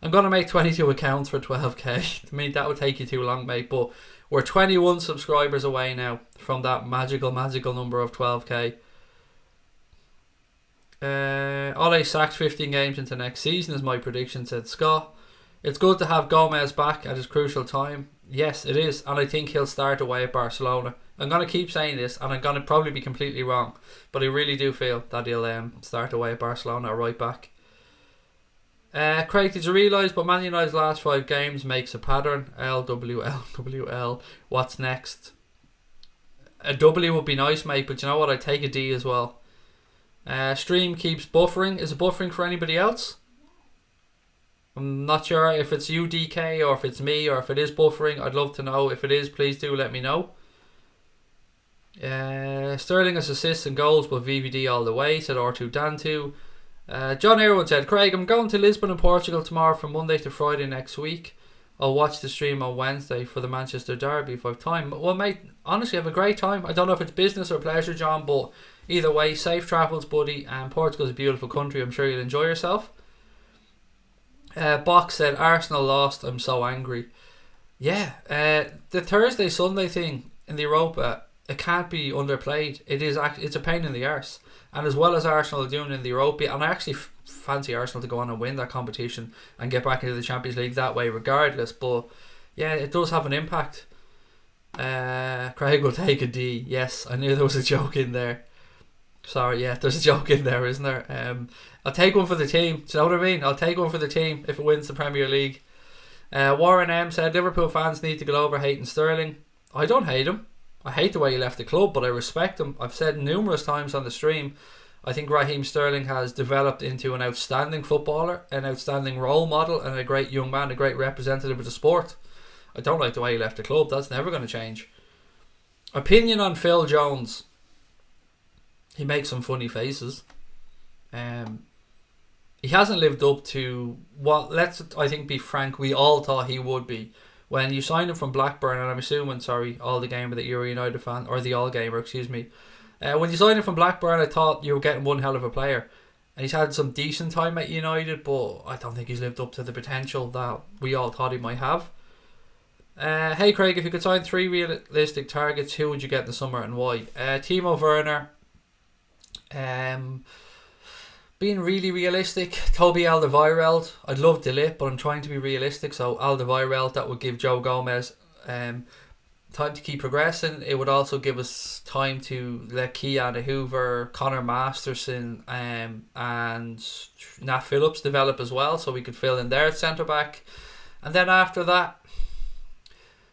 I'm going to make 22 accounts for 12k. I mean, that would take you too long, mate, but we're 21 subscribers away now from that magical number of 12k. Ole sacked 15 games into next season is my prediction, said Scott. It's good to have Gomez back at his crucial time. Yes, it is, and I think he'll start away at Barcelona. I'm going to keep saying this, and I'm going to probably be completely wrong, but I really do feel that he'll start away at Barcelona or right back. Craig, did you realise but Man United's last 5 games makes a pattern? LWL. What's next? A W would be nice, mate, but you know what? I'd take a D as well. Stream keeps buffering. Is it buffering for anybody else? I'm not sure if it's you, DK, or if it's me, or if it is buffering. I'd love to know. If it is, please do let me know. Sterling has assists and goals, but VVD all the way, said R2 Dan2. John Irwin said, Craig, I'm going to Lisbon and Portugal tomorrow from Monday to Friday next week. I'll watch the stream on Wednesday for the Manchester Derby if I've time. Well, mate, honestly, have a great time. I don't know if it's business or pleasure, John, but either way, safe travels, buddy. And Portugal's a beautiful country. I'm sure you'll enjoy yourself. Box said, Arsenal lost. I'm so angry. Yeah, the Thursday-Sunday thing in the Europa, it can't be underplayed. It's a pain in the arse. And as well as Arsenal are doing in the Europa, and I actually fancy Arsenal to go on and win that competition and get back into the Champions League that way regardless. But yeah, it does have an impact. Craig will take a D. Yes, I knew there was a joke in there. Sorry, yeah, there's a joke in there, isn't there? I'll take one for the team. Do you know what I mean? I'll take one for the team if it wins the Premier League. Warren M said, Liverpool fans need to get over hating Sterling. I don't hate him. I hate the way he left the club, but I respect him. I've said numerous times on the stream, I think Raheem Sterling has developed into an outstanding footballer, an outstanding role model, and a great young man, a great representative of the sport. I don't like the way he left the club. That's never going to change. Opinion on Phil Jones. He makes some funny faces. He hasn't lived up to what, let's, I think, be frank, we all thought he would be. When you signed him from Blackburn, and I'm assuming, all the gamer that you're a United fan, or the all gamer, excuse me. When you signed him from Blackburn, I thought you were getting one hell of a player. And he's had some decent time at United, but I don't think he's lived up to the potential that we all thought he might have. Hey Craig, if you could sign 3 realistic targets, who would you get in the summer and why? Timo Werner. Being really realistic, Toby Alderweireld. I'd love Delite, but I'm trying to be realistic. So Alderweireld, that would give Joe Gomez time to keep progressing. It would also give us time to let Keanu Hoover, Connor Masterson, and Nat Phillips develop as well, so we could fill in there at centre back. And then after that,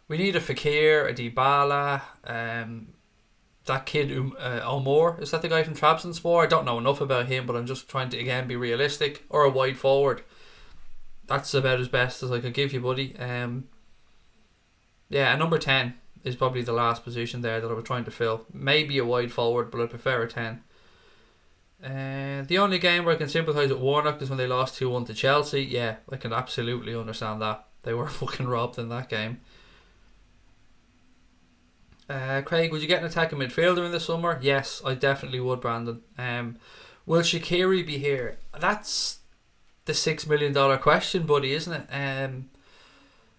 we need a Fekir, a Dybala, that kid Omar, is that the guy from Trabzonspor? I don't know enough about him, but I'm just trying to again be realistic. Or a wide forward. That's about as best as I could give you, buddy. Yeah, a number 10 is probably the last position there that I was trying to fill. Maybe a wide forward, but I prefer a 10. The only game where I can sympathise with Warnock is when they lost 2-1 to Chelsea. Yeah, I can absolutely understand that. They were fucking robbed in that game. Craig, would you get an attacking midfielder in the summer? Yes, I definitely would, Brandon. Will Shaqiri be here? That's the $6 million question, buddy, isn't it?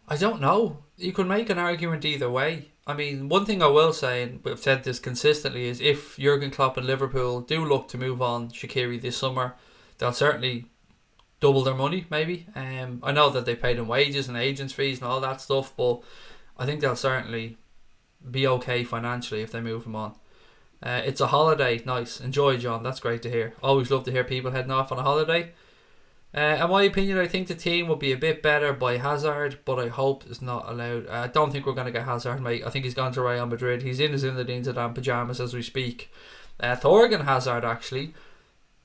I don't know. You could make an argument either way. I mean, one thing I will say, and we've said this consistently, is if Jurgen Klopp and Liverpool do look to move on Shaqiri this summer, they'll certainly double their money, maybe. I know that they paid him wages and agents' fees and all that stuff, but I think they'll certainly be okay financially if they move him on. It's a holiday. Nice. Enjoy, John. That's great to hear. Always love to hear people heading off on a holiday. In my opinion, I think the team will be a bit better by Hazard, but I hope it's not allowed. I don't think we're going to get Hazard, mate. I think he's gone to Real Madrid. He's in his Zinedine Zidane pyjamas as we speak. Thorgan Hazard, actually.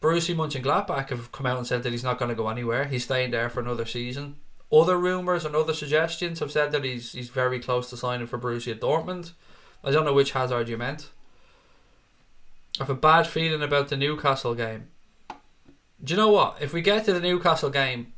Borussia Mönchengladbach have come out and said that he's not going to go anywhere. He's staying there for another season. Other rumours and other suggestions have said that he's very close to signing for Borussia Dortmund. I don't know which Hazard you meant. I have a bad feeling about the Newcastle game. Do you know what? If we get to the Newcastle game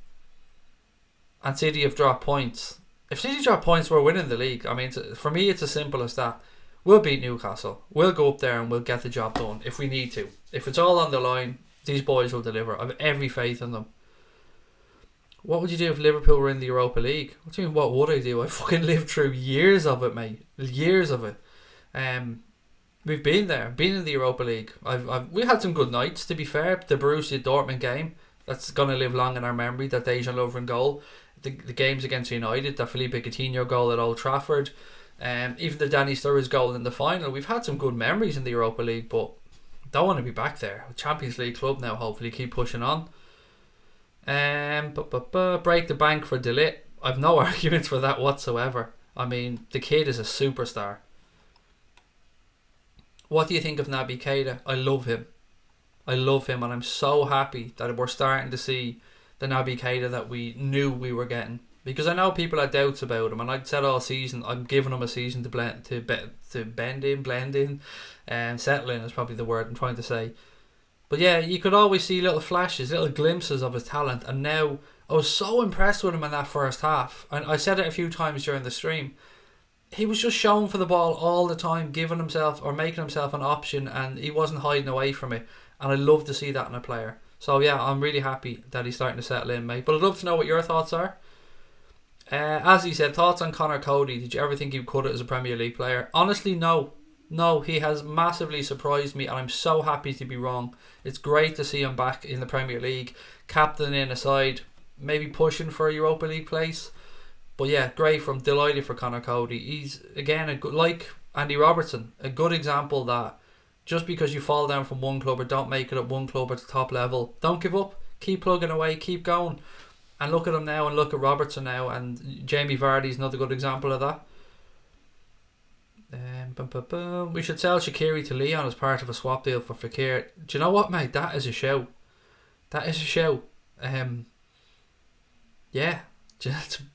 and City have dropped points, if City drop points, we're winning the league. I mean, for me, it's as simple as that. We'll beat Newcastle. We'll go up there and we'll get the job done if we need to. If it's all on the line, these boys will deliver. I have every faith in them. What would you do if Liverpool were in the Europa League? What do you mean, what would I do? I fucking lived through years of it, mate. Years of it. We've been there, been in the Europa League. We had some good nights, to be fair. The Borussia Dortmund game, that's going to live long in our memory. That Dejan Lovren goal. The games against United, that Felipe Coutinho goal at Old Trafford. Even the Danny Sturridge goal in the final. We've had some good memories in the Europa League, but don't want to be back there. Champions League club now, hopefully keep pushing on. Break the bank for Delite. I've no arguments for that whatsoever. I mean, the kid is a superstar. What do you think of Naby Keita? I love him, and I'm so happy that we're starting to see the Naby Keita that we knew we were getting. Because I know people had doubts about him, and I'd said all season I'm giving him a season to blend in, and settle in is probably the word I'm trying to say. But yeah, you could always see little flashes, little glimpses of his talent, and now I was so impressed with him in that first half. And I said it a few times during the stream. He was just showing for the ball all the time, giving himself or making himself an option, and he wasn't hiding away from it. And I love to see that in a player. So yeah, I'm really happy that he's starting to settle in, mate. But I'd love to know what your thoughts are. As he said, thoughts on Connor Cody. Did you ever think he could it as a Premier League player? Honestly, no. No, he has massively surprised me, and I'm so happy to be wrong. It's great to see him back in the Premier League, captaining a side, maybe pushing for a Europa League place. But yeah, great from delighted for Connor Cody. He's again a good, like Andy Robertson, a good example that just because you fall down from one club or don't make it at one club at the top level, don't give up. Keep plugging away, keep going. And look at him now, and look at Robertson now, and Jamie Vardy's another good example of that. We should sell Shaqiri to Leon as part of a swap deal for Fekir. Do you know what, mate? That is a show. Yeah,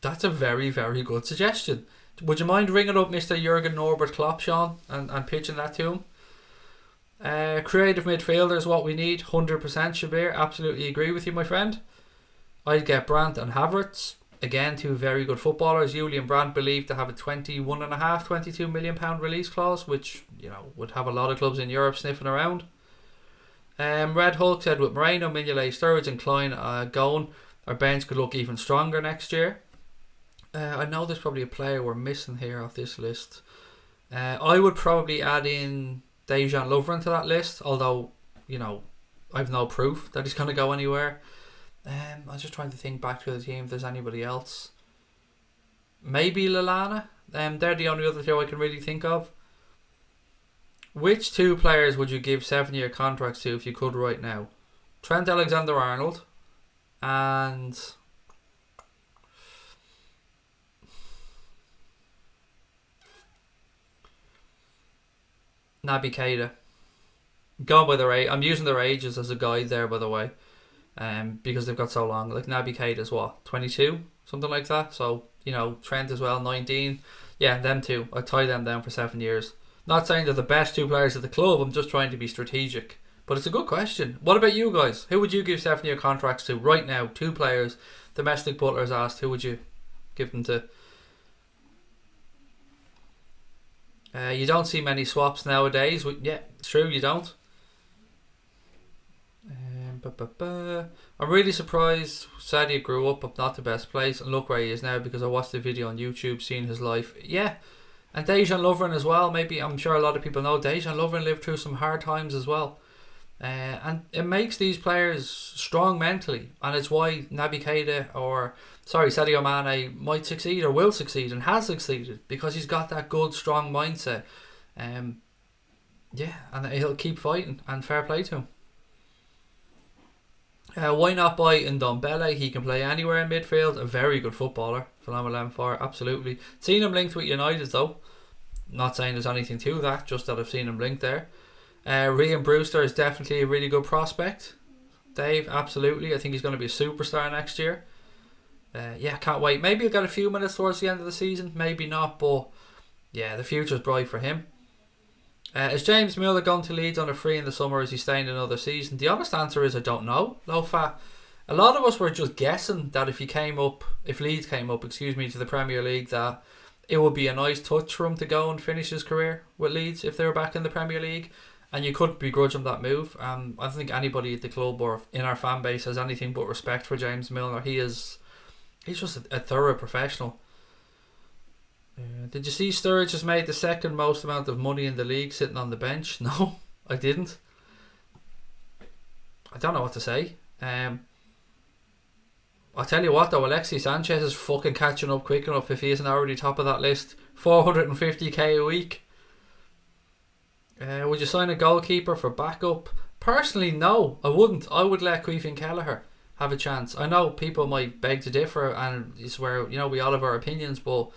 that's a very, very good suggestion. Would you mind ringing up Mr. Jurgen Norbert Klopp, Sean, and pitching that to him? Creative midfielder is what we need. 100% Shabir. Absolutely agree with you, my friend. I'd get Brandt and Havertz. Again, two very good footballers. Julian Brandt believed to have a £22 million release clause, which would have a lot of clubs in Europe sniffing around. Red Hulk said with Moreno, Mignolet, Sturridge and Klein going, our bench could look even stronger next year. I know there's probably a player we're missing here off this list. I would probably add in Dejan Lovren to that list, although, you know, I've no proof that he's going to go anywhere. I was just trying to think back to the team if there's anybody else. Maybe Lallana. They're the only other two I can really think of. Which two players would you give 7-year contracts to if you could right now? Trent Alexander-Arnold and Naby Keita. Going by their age, I'm using their ages as a guide there, by the way, because they've got so long. Like Naby Keita is what, 22, something like that. So you know, Trent as well, 19. Yeah, them two. I tie them down for 7 years. Not saying they're the best two players at the club. I'm just trying to be strategic. But it's a good question. What about you guys? Who would you give 7-year contracts to right now? 2 players. Domestic Butler's asked. Who would you give them to? You don't see many swaps nowadays. Yeah, it's true, you don't. I'm really surprised Sadio grew up not the best place, and look where he is now because I watched the video on YouTube seeing his life. Yeah, and Dejan Lovren as well. Maybe, I'm sure a lot of people know Dejan Lovren lived through some hard times as well. And it makes these players strong mentally, and it's why Naby Keita Sadio Mane might succeed or will succeed and has succeeded, because he's got that good strong mindset. Yeah, and he'll keep fighting, and fair play to him. Why not buy Ndombele? He can play anywhere in midfield. A very good footballer. Phenomenal M4, absolutely. Seen him linked with United though. Not saying there's anything to that, just that I've seen him linked there. Ryan Brewster is definitely a really good prospect. Dave, absolutely. I think he's going to be a superstar next year. Yeah, can't wait. Maybe he'll get a few minutes towards the end of the season. Maybe not, but yeah, the future's bright for him. Is James Miller going to Leeds on a free in the summer? Is he staying another season? The honest answer is I don't know. Lofa, a lot of us were just guessing that if Leeds came up, to the Premier League, that it would be a nice touch for him to go and finish his career with Leeds if they were back in the Premier League. And you couldn't begrudge him that move. I don't think anybody at the club or in our fan base has anything but respect for James Milner. He's just a thorough professional. Did you see Sturridge has made the second most amount of money in the league sitting on the bench? No, I didn't. I don't know what to say. I'll tell you what though, Alexis Sanchez is fucking catching up quick enough if he isn't already top of that list. 450k a week. Would you sign a goalkeeper for backup? Personally, no, I wouldn't. I would let Coutinho Kelleher have a chance. I know people might beg to differ, and it's where, you know, we all have our opinions, but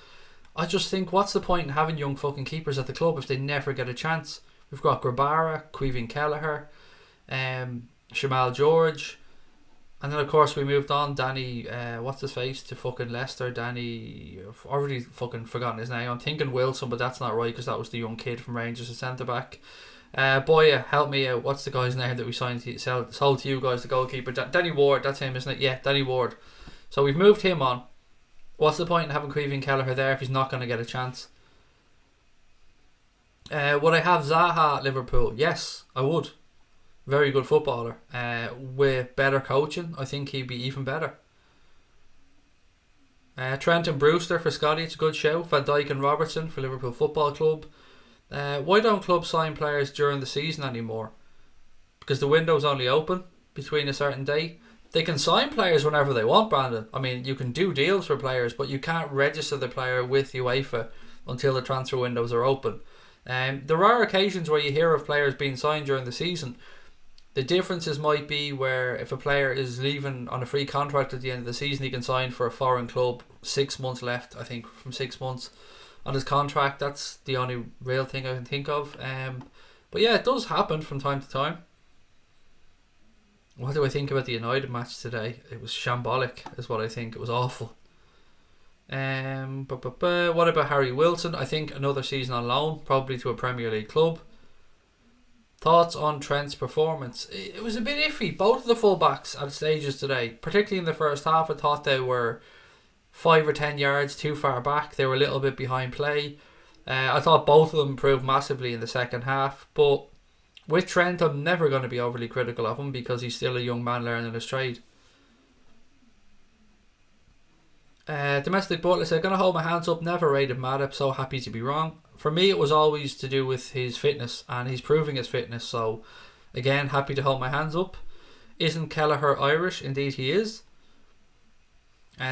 I just think, what's the point in having young fucking keepers at the club if they never get a chance? We've got Grabara, Coutinho Kelleher, Shamal George, and then of course we moved on Danny, what's his face, to fucking Leicester. Danny, I've already fucking forgotten his name. I'm thinking Wilson, but that's not right because that was the young kid from Rangers, a centre back. Boya, help me out. What's the guy's name that we sold to you guys, the goalkeeper? Danny Ward, that's him, isn't it? Yeah, Danny Ward. So we've moved him on. What's the point in having Coutinho Kelleher there if he's not going to get a chance? Would I have Zaha at Liverpool? Yes, I would. Very good footballer. With better coaching, I think he'd be even better. Trent and Brewster for Scotty, it's a good shout. Van Dijk and Robertson for Liverpool Football Club. Why don't clubs sign players during the season anymore? Because the window's only open between a certain date. They can sign players whenever they want, Brandon. I mean, you can do deals for players, but you can't register the player with UEFA until the transfer windows are open. There are occasions where you hear of players being signed during the season. The differences might be where if a player is leaving on a free contract at the end of the season, he can sign for a foreign club. 6 months left, I think, from 6 months on his contract. That's the only real thing I can think of. But yeah, it does happen from time to time. What do I think about the United match today? It was shambolic, is what I think. It was awful. What about Harry Wilson? I think another season on loan, probably to a Premier League club. Thoughts on Trent's performance? It was a bit iffy. Both of the fullbacks at stages today, particularly in the first half, I thought they were 5 or 10 yards too far back. They were a little bit behind play. I thought both of them improved massively in the second half, but With Trent, I'm never going to be overly critical of him because he's still a young man learning his trade. Domestic Butler said, going to hold my hands up, never rated Matip, so happy to be wrong. For me, it was always to do with his fitness, and he's proving his fitness, so again, happy to hold my hands up. Isn't Kelleher Irish? Indeed he is.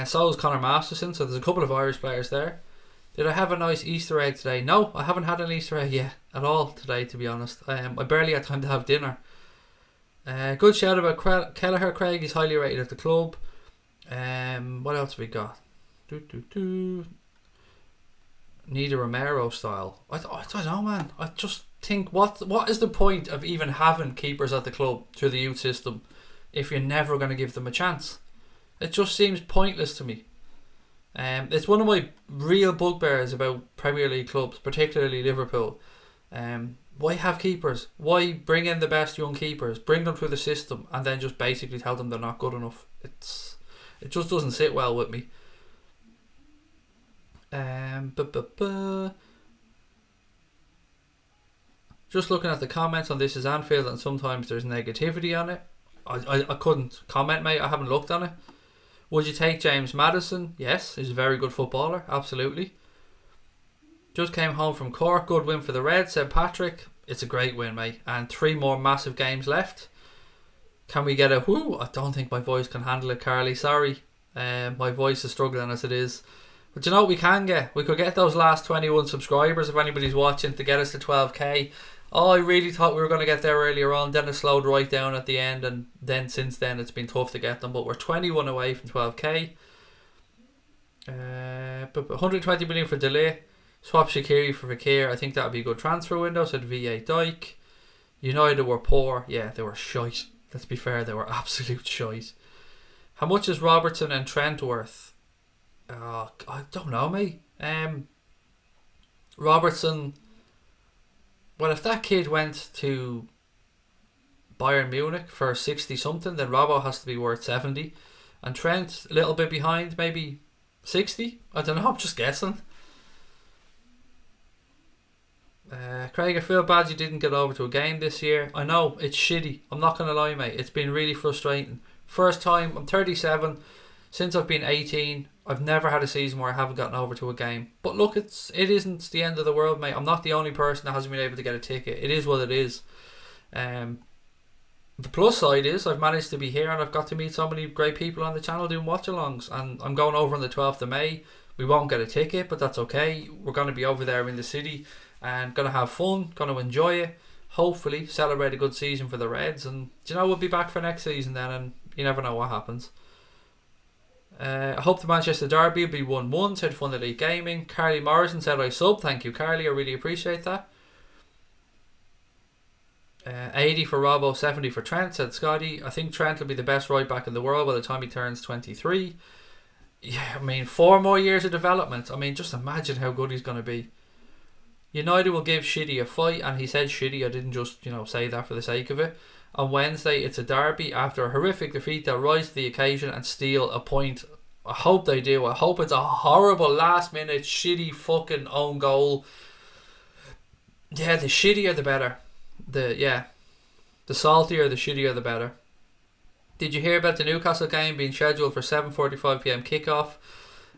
So is Conor Masterson, so there's a couple of Irish players there. Did I have a nice Easter egg today? No, I haven't had an Easter egg yet at all today, to be honest. I barely had time to have dinner. Good shout about Kelleher, Craig. He's highly rated at the club. What else have we got? Need a Romero style. I don't know, man. I just think, what is the point of even having keepers at the club through the youth system if you're never going to give them a chance? It just seems pointless to me. It's one of my real bugbears about Premier League clubs, particularly Liverpool. Why have keepers? Why bring in the best young keepers, bring them through the system, and then just basically tell them they're not good enough? It just doesn't sit well with me. Just looking at the comments on This Is Anfield, and sometimes there's negativity on it. I couldn't comment, mate. I haven't looked on it. Would you take James Maddison? Yes, he's a very good footballer, absolutely. Just came home from Cork, good win for the Reds, said Patrick. It's a great win, mate, and 3 more massive games left. Can we get a whoo? I don't think my voice can handle it, Carly, sorry. My voice is struggling as it is. But you know what we can get? We could get those last 21 subscribers, if anybody's watching, to get us to 12k. Oh, I really thought we were going to get there earlier on, then it slowed right down at the end, and then since then it's been tough to get them, but we're 21 away from 12k. But 120 million for Delay. Swap Shaqiri for Fekir. I think that would be a good transfer window, said V8 Dyke. United were poor. Yeah, they were shite. Let's be fair, they were absolute shite. How much is Robertson and Trent worth? I don't know, mate. Robertson... Well, if that kid went to Bayern Munich for 60 something, then Robbo has to be worth 70. And Trent, a little bit behind, maybe 60? I don't know, I'm just guessing. Craig, I feel bad you didn't get over to a game this year. I know, it's shitty. I'm not going to lie, mate. It's been really frustrating. First time, I'm 37. Since I've been 18, I've never had a season where I haven't gotten over to a game. But look, it isn't the end of the world, mate. I'm not the only person that hasn't been able to get a ticket. It is what it is. The plus side is I've managed to be here and I've got to meet so many great people on the channel doing watch-alongs. And I'm going over on the 12th of May. We won't get a ticket, but that's okay. We're going to be over there in the city and going to have fun, going to enjoy it. Hopefully celebrate a good season for the Reds. And, we'll be back for next season then, and you never know what happens. I hope the Manchester Derby will be 1-1, said Fun Elite Gaming. Carly Morrison said I sub. Thank you, Carly. I really appreciate that. 80 for Robbo, 70 for Trent, said Scotty. I think Trent will be the best right back in the world by the time he turns 23. Yeah, 4 more years of development. Just imagine how good he's going to be. United will give Shitty a fight, and he said Shitty. I didn't just, say that for the sake of it. On Wednesday, it's a derby. After a horrific defeat, they'll rise to the occasion and steal a point. I hope they do. I hope it's a horrible last-minute, shitty fucking own goal. Yeah, the shittier the better. The saltier, the shittier the better. Did you hear about the Newcastle game being scheduled for 7:45pm kickoff?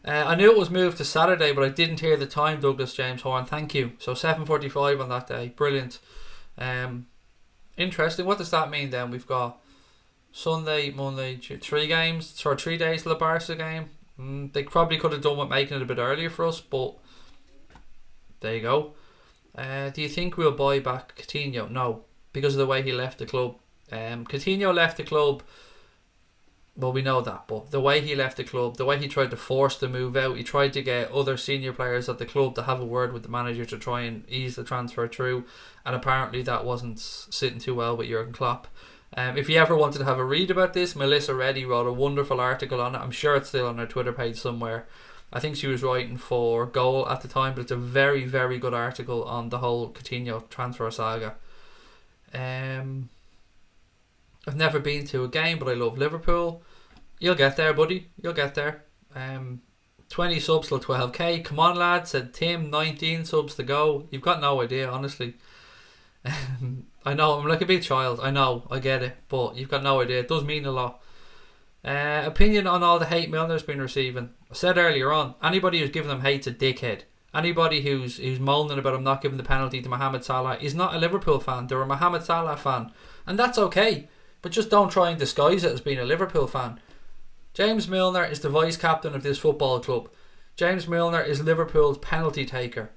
I knew it was moved to Saturday, but I didn't hear the time, Douglas James Horn. Thank you. So 7:45 on that day. Brilliant. Interesting. What does that mean then? We've got Sunday, Monday, 3 games, or 3 days till the Barca game. They probably could have done with making it a bit earlier for us, but there you go. Do you think we'll buy back Coutinho? No, because of the way he left the club. Coutinho left the club. Well, we know that, but the way he left the club, the way he tried to force the move out, he tried to get other senior players at the club to have a word with the manager to try and ease the transfer through, and apparently that wasn't sitting too well with Jurgen Klopp. If you ever wanted to have a read about this, Melissa Reddy wrote a wonderful article on it. I'm sure it's still on her Twitter page somewhere. I think she was writing for Goal at the time, but it's a very, very good article on the whole Coutinho transfer saga. I've never been to a game, but I love Liverpool. You'll get there, buddy. You'll get there. 20 subs till 12k. Come on, lad, said Tim. 19 subs to go. You've got no idea, honestly. I know, I'm like a big child. I know, I get it, but you've got no idea. It does mean a lot. Opinion on all the hate Milner's been receiving. I said earlier on, anybody who's giving him hate's a dickhead. Anybody who's moaning about him not giving the penalty to Mohamed Salah is not a Liverpool fan. They're a Mohamed Salah fan. And that's okay. But just don't try and disguise it as being a Liverpool fan. James Milner is the vice captain of this football club. James Milner is Liverpool's penalty taker.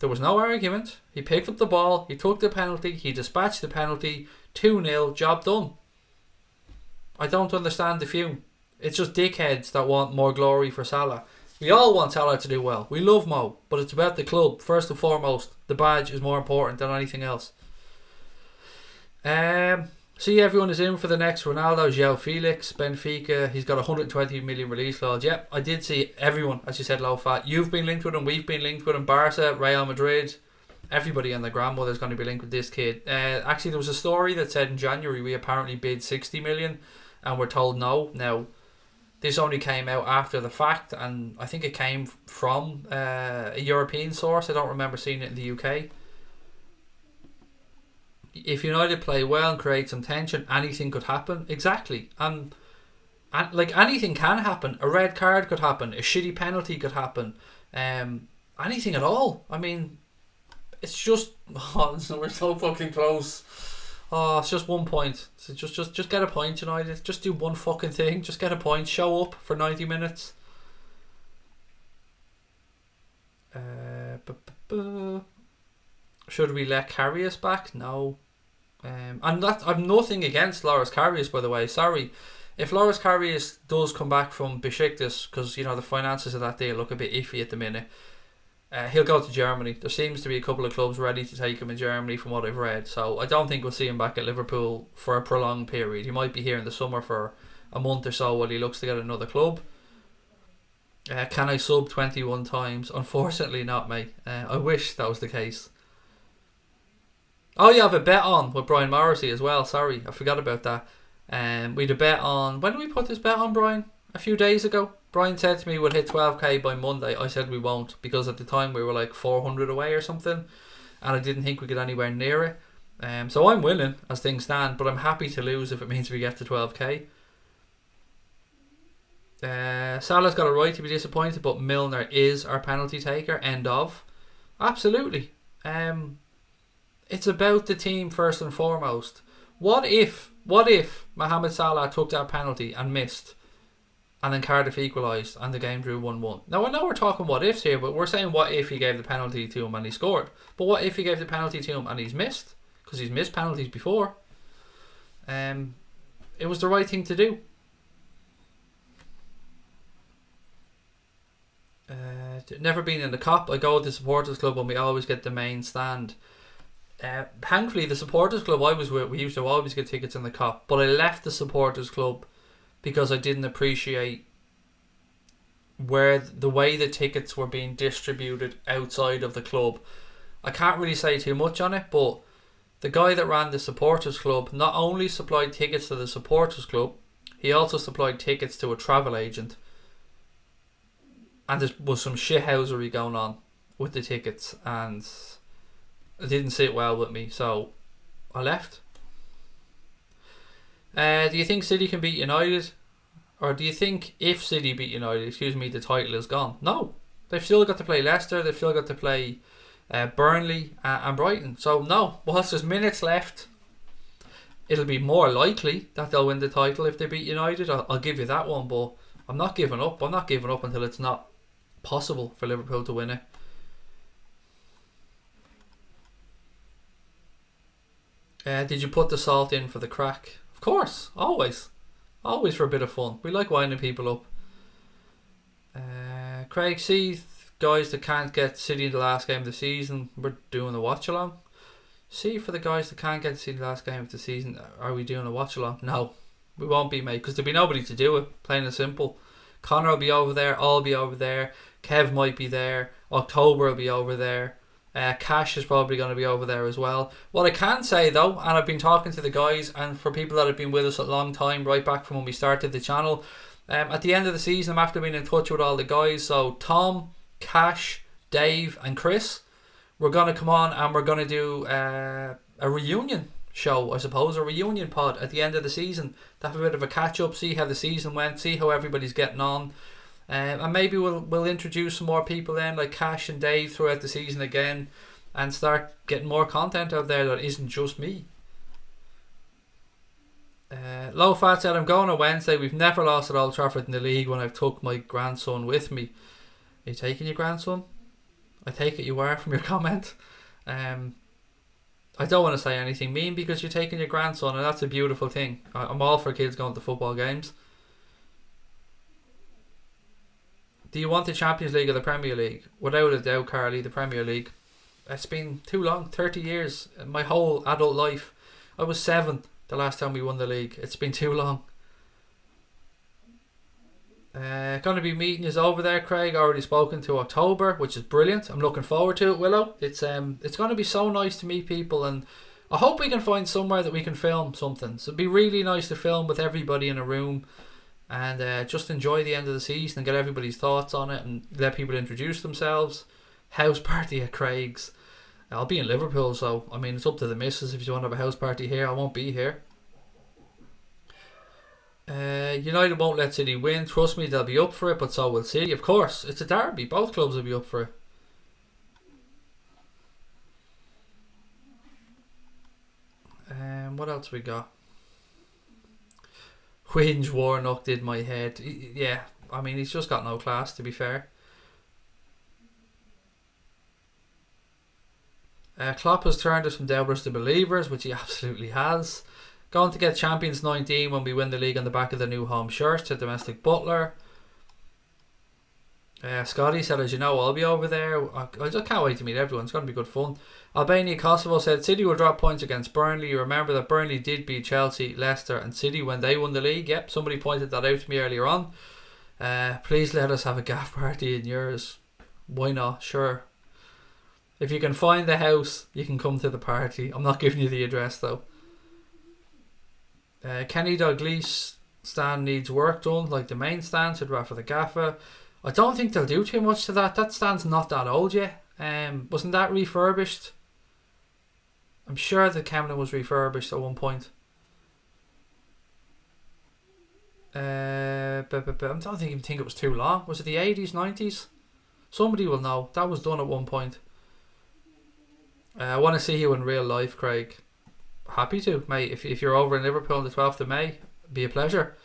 There was no argument. He picked up the ball, he took the penalty, he dispatched the penalty, 2-0, job done. I don't understand the fume. It's just dickheads that want more glory for Salah. We all want Salah to do well. We love Mo, but it's about the club. First and foremost, the badge is more important than anything else. See, everyone is in for the next Ronaldo, João Felix, Benfica. He's got 120 million release clause. Yep, I did see everyone, as you said, low fat. You've been linked with him, we've been linked with him. Barca, Real Madrid, everybody and their grandmother is going to be linked with this kid. Actually, there was a story that said in January we apparently bid 60 million and we're told no. Now, this only came out after the fact, and I think it came from a European source. I don't remember seeing it in the UK. If United play well and create some tension, anything could happen. Exactly. And like, anything can happen. A red card could happen. A shitty penalty could happen. Anything at all. I mean, it's just... Oh, we're so fucking close. Oh, it's just 1 point. So just get a point, United. Just do one fucking thing. Just get a point. Show up for 90 minutes. Should we let Karius back? No. I've nothing against Loris Karius, by the way. Sorry. If Loris Karius does come back from Besiktas, because, you know, the finances of that deal look a bit iffy at the minute, he'll go to Germany. There seems to be a couple of clubs ready to take him in Germany from what I've read. So I don't think we'll see him back at Liverpool for a prolonged period. He might be here in the summer for a month or so while he looks to get another club. Can I sub 21 times? Unfortunately not, mate. I wish that was the case. Oh, you have a bet on with Brian Morrissey as well. Sorry, I forgot about that. We had a bet on... When did we put this bet on, Brian? A few days ago. Brian said to me we'll hit 12k by Monday. I said we won't, because at the time we were like 400 away or something, and I didn't think we get anywhere near it. So I'm winning as things stand, but I'm happy to lose if it means we get to 12k. Salah's got a right to be disappointed, but Milner is our penalty taker. End of. Absolutely. It's about the team first and foremost. What if Mohamed Salah took that penalty and missed, and then Cardiff equalised and the game drew 1-1? Now, I know we're talking what ifs here, but we're saying what if he gave the penalty to him and he scored. But what if he gave the penalty to him and he's missed? Because he's missed penalties before. It was the right thing to do. Never been in the Cop. I go with the supporters club and we always get the main stand. Thankfully, the supporters club I was with, we used to always get tickets in the Cop, but I left the supporters club because I didn't appreciate the way the tickets were being distributed outside of the club. I can't really say too much on it, but the guy that ran the supporters club not only supplied tickets to the supporters club, he also supplied tickets to a travel agent, and there was some shithousery going on with the tickets, and it didn't sit well with me, so I left. Do you think City can beat United? Or do you think if City beat United, the title is gone? No. They've still got to play Leicester, they've still got to play Burnley and Brighton. So no, whilst there's minutes left, it'll be more likely that they'll win the title if they beat United. I'll give you that one, but I'm not giving up. I'm not giving up until it's not possible for Liverpool to win it. Did you put the salt in for the crack? Of course, always for a bit of fun. We like winding people up. Craig, see guys that can't get City in the last game of the season, we're doing a watch along. See, for the guys that can't get City in the last game of the season, are we doing a watch along? No, we won't be, mate, because there'll be nobody to do it, plain and simple. Connor will be over there, I'll be over there, Kev might be there, October will be over there. Cash is probably going to be over there as well. What I can say though, and I've been talking to the guys, and for people that have been with us a long time, right back from when we started the channel, at the end of the season I'm after being in touch with all the guys. So Tom, Cash, Dave and Chris, we're going to come on and we're going to do a reunion show, I suppose, a reunion pod at the end of the season to have a bit of a catch up, see how the season went, see how everybody's getting on, and maybe we'll introduce some more people in like Cash and Dave throughout the season again, and start getting more content out there that isn't just me. Low Fat said, I'm going on Wednesday. We've never lost at Old Trafford in the league when I've took my grandson with me. Are you taking your grandson? I take it you are from your comment. I don't want to say anything mean because you're taking your grandson, and that's a beautiful thing. I'm all for kids going to football games. Do you want the Champions League or the Premier League? Without a doubt, Carly, the Premier League. It's been too long, 30 years. My whole adult life. I was 7 the last time we won the league. It's been too long. Going to be meeting you over there, Craig. Already spoken to October, which is brilliant. I'm looking forward to it, Willow. It's going to be so nice to meet people, and I hope we can find somewhere that we can film something. So it'd be really nice to film with everybody in a room and just enjoy the end of the season and get everybody's thoughts on it and let people introduce themselves. House party at Craig's. I'll be in Liverpool, so I mean it's up to the missus. If you want to have a house party here, I won't be here. United won't let City win. Trust me, they'll be up for it, but so will City. Of course, it's a derby. Both clubs will be up for it. What else we got? Whinge Warnock did my head. Yeah, I mean he's just got no class, to be fair. Klopp has turned us from doubters to believers, which he absolutely has. Going to get Champions 19 when we win the league on the back of the new home shirt, to Domestic Butler. Scotty said, as you know, I'll be over there. I just can't wait to meet everyone. It's going to be good fun. Albania Kosovo said, City will drop points against Burnley. You remember that Burnley did beat Chelsea, Leicester and City when they won the league. Yep, somebody pointed that out to me earlier on. Please let us have a gaff party in yours. Why not? Sure. If you can find the house, you can come to the party. I'm not giving you the address though. Kenny Dalglish stand needs work done like the main stand, said Rafa the Gaffer. I don't think they'll do too much to that. That stand's not that old yet. Wasn't that refurbished? I'm sure the Camden was refurbished at one point. I don't even think it was too long. Was it the 80s, 90s? Somebody will know. That was done at one point. I want to see you in real life, Craig. Happy to, mate. If you're over in Liverpool on the 12th of May, it'd be a pleasure.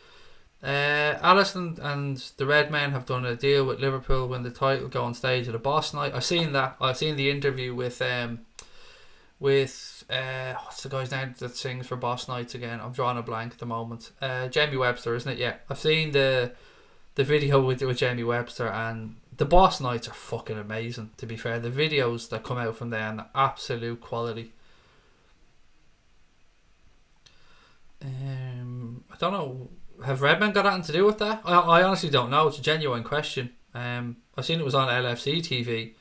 Alisson and the Red Men have done a deal with Liverpool when the title go on stage at a Boss Night. I've seen that. I've seen the interview with what's the guy's name that sings for Boss Nights again? I'm drawing a blank at the moment. Jamie Webster, isn't it? Yeah, I've seen the video with Jamie Webster, and the Boss Nights are fucking amazing. To be fair, the videos that come out from them are absolute quality. I don't know. Have Redmen got anything to do with that? I honestly don't know. It's a genuine question. I've seen it was on LFC TV,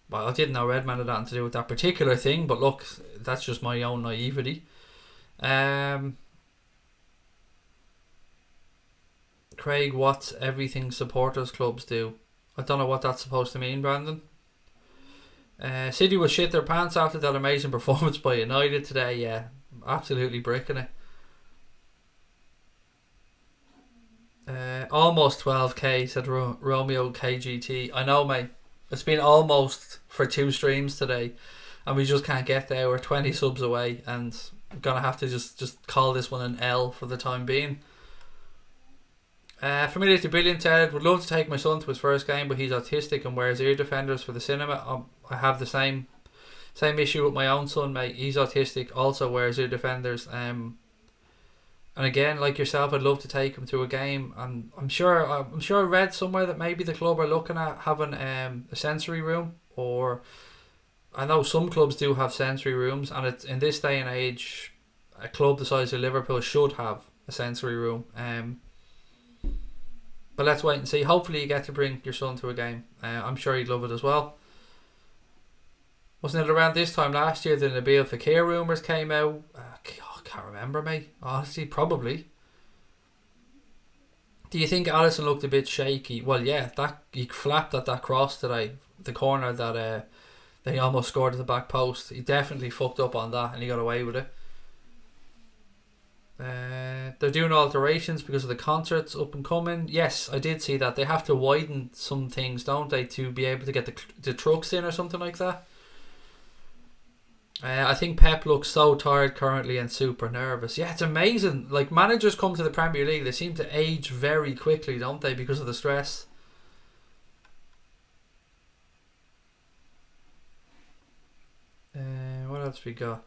but I didn't know Redmen had anything to do with that particular thing. But look, that's just my own naivety. Craig, what's everything supporters clubs do? I don't know what that's supposed to mean, Brandon. City will shit their pants after that amazing performance by United today. Yeah, absolutely bricking it. Almost 12k, said Romeo KGT. I know, mate. It's been almost for 2 streams today, and we just can't get there. We're 20 subs away, and I'm gonna have to just call this one an L for the time being. Familiar to Brilliant said, would love to take my son to his first game, but he's autistic and wears ear defenders for the cinema. I have the same issue with my own son, mate. He's autistic, also wears ear defenders. And again, like yourself, I'd love to take him to a game. And I'm sure I read somewhere that maybe the club are looking at having a sensory room, or I know some clubs do have sensory rooms, and it's in this day and age, a club the size of Liverpool should have a sensory room. But let's wait and see. Hopefully you get to bring your son to a game. I'm sure he'd love it as well. Wasn't it around this time last year the Nabil Fekir rumours came out? Can't remember, mate. Honestly, probably. Do you think Alisson looked a bit shaky? Well, yeah, that he flapped at that cross today, the corner that he almost scored at the back post. He definitely fucked up on that, and he got away with it. They're doing alterations because of the concerts up and coming. Yes, I did see that. They have to widen some things, don't they, to be able to get the trucks in or something like that. I think Pep looks so tired currently and super nervous. Yeah, it's amazing. Like, managers come to the Premier League, they seem to age very quickly, don't they, because of the stress. What else we got?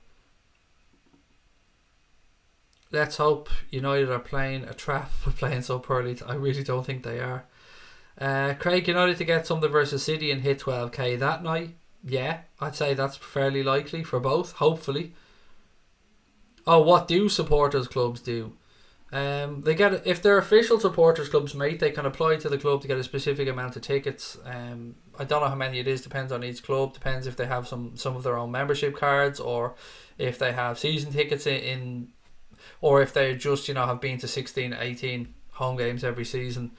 Let's hope United are playing a trap for playing so poorly. I really don't think they are. Craig, United to get something versus City and hit 12k that night. Yeah, I'd say that's fairly likely for both, hopefully. Oh, what do supporters clubs do? They get, if they're official supporters clubs, mate, they can apply to the club to get a specific amount of tickets. I don't know how many it is, depends on each club, depends if they have some of their own membership cards, or if they have season tickets in or if they just have been to 16, 18 home games every season.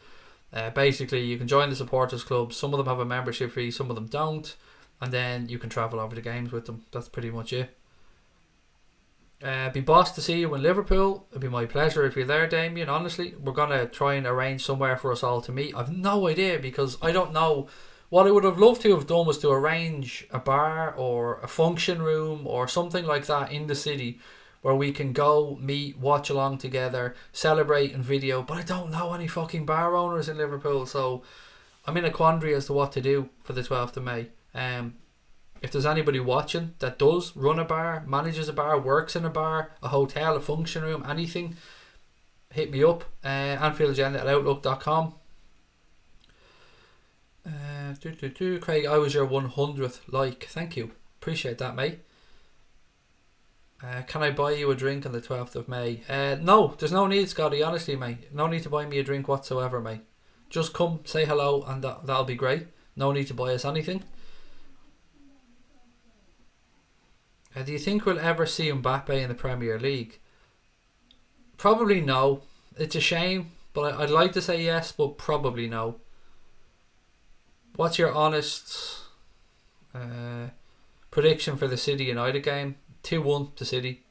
Basically, you can join the supporters club. Some of them have a membership fee, some of them don't, and then you can travel over the games with them. That's pretty much it. Be boss to see you in Liverpool. It'd be my pleasure if you're there, Damien. Honestly, we're gonna try and arrange somewhere for us all to meet. I've no idea, because I don't know. What I would have loved to have done was to arrange a bar or a function room or something like that in the city where we can go, meet, watch along together, celebrate and video. But I don't know any fucking bar owners in Liverpool, so I'm in a quandary as to what to do for the 12th of May. If there's anybody watching that does run a bar, manages a bar, works in a bar, a hotel, a function room, anything, hit me up. AnfieldAgenda@outlook.com. Craig, I was your 100th like. Thank you. Appreciate that, mate. Can I buy you a drink on the 12th of May? No, there's no need, Scotty, honestly, mate. No need to buy me a drink whatsoever, mate. Just come, say hello, and that'll be great. No need to buy us anything. Do you think we'll ever see Mbappe in the Premier League? Probably no. It's a shame, but I'd like to say yes, but probably no. What's your honest prediction for the City United game? 2-1 to City.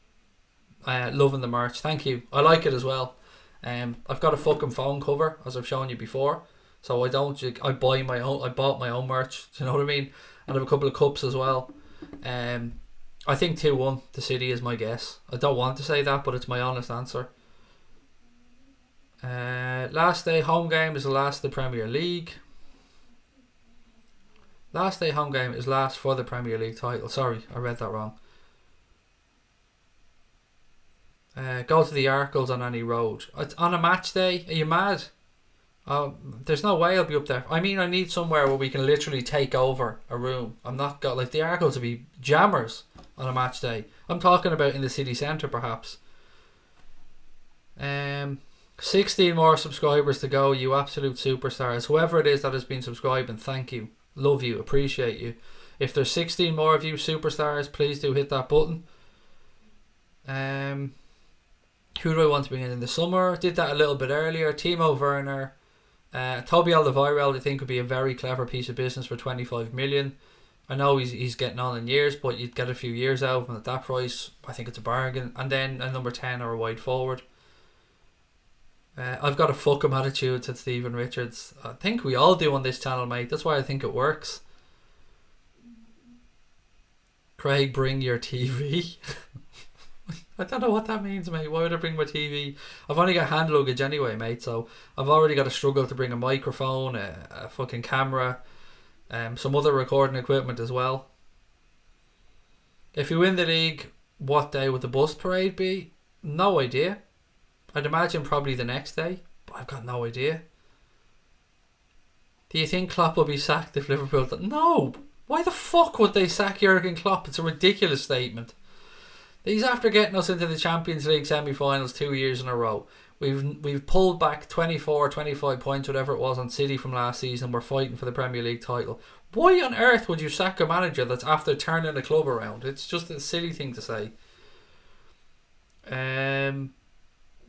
Loving the merch. Thank you. I like it as well. I've got a fucking phone cover, as I've shown you before. So I bought my own merch. Do you know what I mean? And I have a couple of cups as well. I think 2-1 to City is my guess. I don't want to say that, but it's my honest answer. Last day home game is the last of the Premier League. Last day home game is last for the Premier League title. Sorry, I read that wrong. Go to the Arkles on any road. It's on a match day? Are you mad? There's no way I'll be up there. I mean, I need somewhere where we can literally take over a room. I'm not got like the Arkles would be jammers on a match day. I'm talking about in the city centre, perhaps. 16 more subscribers to go, you absolute superstars. Whoever it is that has been subscribing, thank you. Love you, appreciate you. If there's 16 more of you superstars, please do hit that button. Who do I want to bring in the summer? Did that a little bit earlier. Timo Werner. Toby Alderweireld, I think, would be a very clever piece of business for 25 million. I know he's getting on in years, but you'd get a few years out of him at that price. I think it's a bargain. And then a number 10 or a wide forward. I've got a fuck him attitude, said Stephen Richards. I think we all do on this channel, mate. That's why I think it works. Craig, bring your TV. I don't know what that means, mate. Why would I bring my TV? I've only got hand luggage anyway, mate, so I've already got to struggle to bring a microphone, a fucking camera, some other recording equipment as well. If you win the league, what day would the bus parade be? No idea. I'd imagine probably the next day, but I've got no idea. Do you think Klopp will be sacked if Liverpool... No! Why the fuck would they sack Jurgen Klopp? It's a ridiculous statement. He's after getting us into the Champions League semi-finals 2 years in a row. We've pulled back 24, 25 points, whatever it was, on City from last season. We're fighting for the Premier League title. Why on earth would you sack a manager that's after turning the club around? It's just a silly thing to say.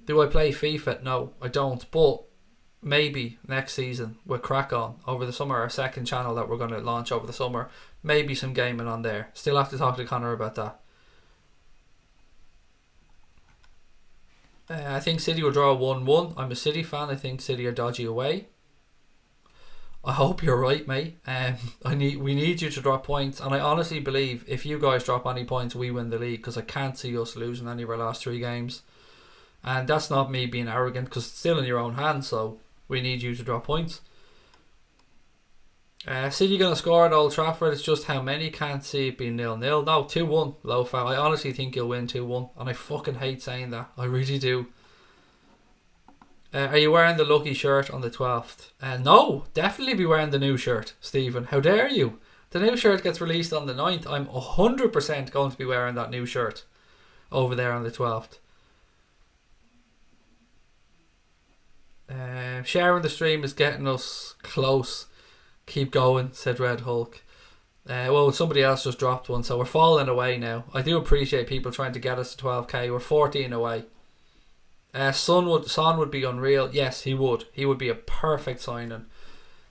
Do I play FIFA? No, I don't. But maybe next season we'll crack on over the summer. Our second channel that we're going to launch over the summer. Maybe some gaming on there. Still have to talk to Connor about that. I think City will draw 1-1. I'm a City fan. I think City are dodgy away. I hope you're right, mate. We need you to drop points, and I honestly believe if you guys drop any points, we win the league, because I can't see us losing any of our last 3 games. And that's not me being arrogant, because it's still in your own hands, so we need you to drop points. City going to score at Old Trafford. It's just how many. Can't see it being 0-0. No, 2-1. Low foul. I honestly think you'll win 2-1, and I fucking hate saying that. I really do. Are you wearing the lucky shirt on the 12th? No, definitely be wearing the new shirt, Stephen. How dare you? The new shirt gets released on the 9th. I'm 100% going to be wearing that new shirt over there on the 12th. Sharing the stream is getting us close. Keep going, said Red Hulk. Well, somebody else just dropped one, so we're falling away now. I do appreciate people trying to get us to 12k. We're 14 away. Son would be unreal. Yes, he would. He would be a perfect signing.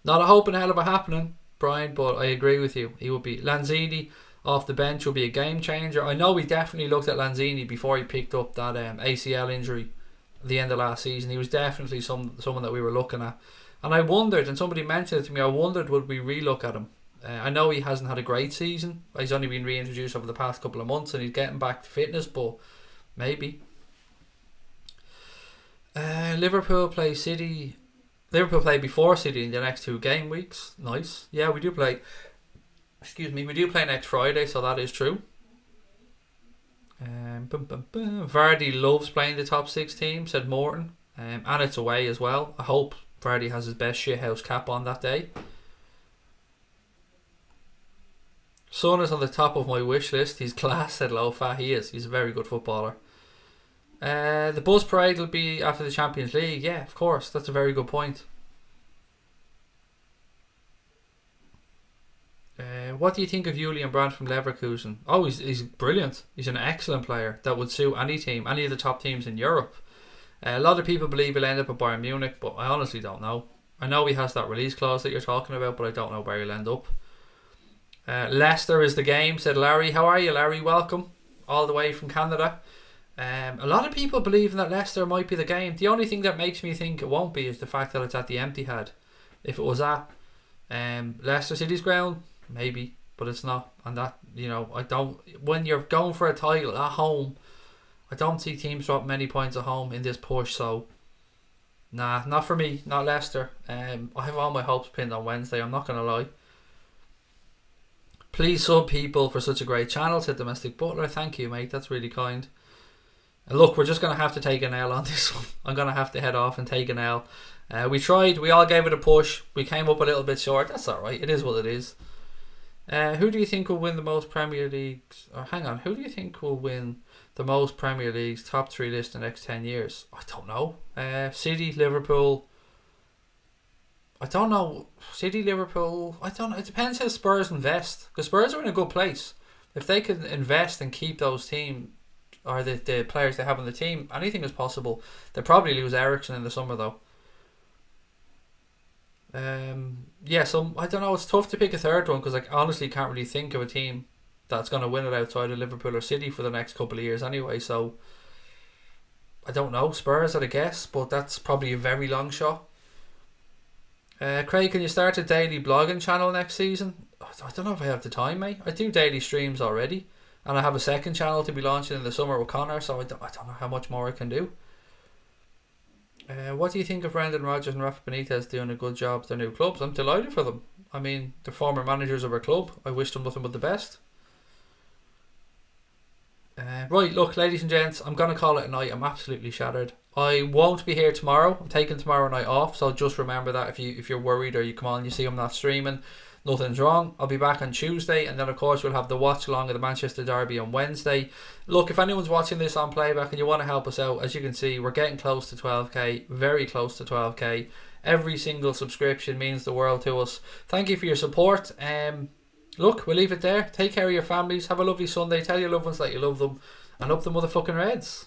Not a hope in hell of a happening, Brian, but I agree with you. He would be. Lanzini off the bench will be a game changer. I know we definitely looked at Lanzini before he picked up that ACL injury at the end of last season. He was definitely someone that we were looking at. And I wondered, and somebody mentioned it to me, I wondered would we relook at him. I know he hasn't had a great season. He's only been reintroduced over the past couple of months and he's getting back to fitness, but maybe. Liverpool play City. Liverpool play before City in the next 2 game weeks. Nice. Yeah, we do play. Excuse me, we do play next Friday, so that is true. Vardy loves playing the top 6 team, said Morton. And it's away as well. I hope Vardy has his best shithouse cap on that day. Son is on the top of my wish list. He's class, said Lofa. He is. He's a very good footballer. The bus parade will be after the Champions League. Yeah, of course. That's a very good point. What do you think of Julian Brandt from Leverkusen? Oh, he's brilliant. He's an excellent player that would suit any team, any of the top teams in Europe. A lot of people believe he'll end up at Bayern Munich, but I honestly don't know. I know he has that release clause that you're talking about, but I don't know where he'll end up. Leicester is the game, said Larry. How are you, Larry? Welcome. All the way from Canada. A lot of people believe that Leicester might be the game. The only thing that makes me think it won't be is the fact that it's at the Etihad. If it was at Leicester City's ground, maybe, but it's not. And that, I don't. When you're going for a title at home, I don't see teams drop many points at home in this push. So, nah, not for me. Not Leicester. I have all my hopes pinned on Wednesday. I'm not gonna lie. Please sub people for such a great channel, said Domestic Butler. Thank you, mate. That's really kind. Look, we're just going to have to take an L on this one. I'm going to have to head off and take an L. We tried. We all gave it a push. We came up a little bit short. That's alright. It is what it is. Who do you think will win the most Premier Leagues? Or hang on. Who do you think will win the most Premier Leagues top 3 list in the next 10 years? I don't know. City, Liverpool. I don't know. City, Liverpool. I don't know. It depends how Spurs invest. Because Spurs are in a good place. If they can invest and keep those teams, or the players they have on the team, anything is possible. They'll probably lose Eriksen in the summer though. So I don't know, it's tough to pick a third one because I honestly can't really think of a team that's going to win it outside of Liverpool or City for the next couple of years anyway, so I don't know. Spurs at a guess, but that's probably a very long shot. Craig, can you start a daily blogging channel next season? I don't know if I have the time, mate. I do daily streams already. And I have a second channel to be launching in the summer with Connor, so I don't know how much more I can do. What do you think of Brendan Rodgers and Rafa Benitez doing a good job at their new clubs? I'm delighted for them. I mean, they're former managers of our club. I wish them nothing but the best. Right, look, ladies and gents, I'm going to call it a night. I'm absolutely shattered. I won't be here tomorrow. I'm taking tomorrow night off, so just remember that if you're worried or you come on and you see I'm not streaming, nothing's wrong. I'll be back on Tuesday, and then of course we'll have the watch along of the Manchester Derby on Wednesday. Look, if anyone's watching this on playback and you want to help us out, as you can see, we're getting close to 12k, very close to 12k. Every single subscription means the world to us. Thank you for your support. Look, we'll leave it there. Take care of your families. Have a lovely Sunday. Tell your loved ones that you love them, and up the motherfucking Reds.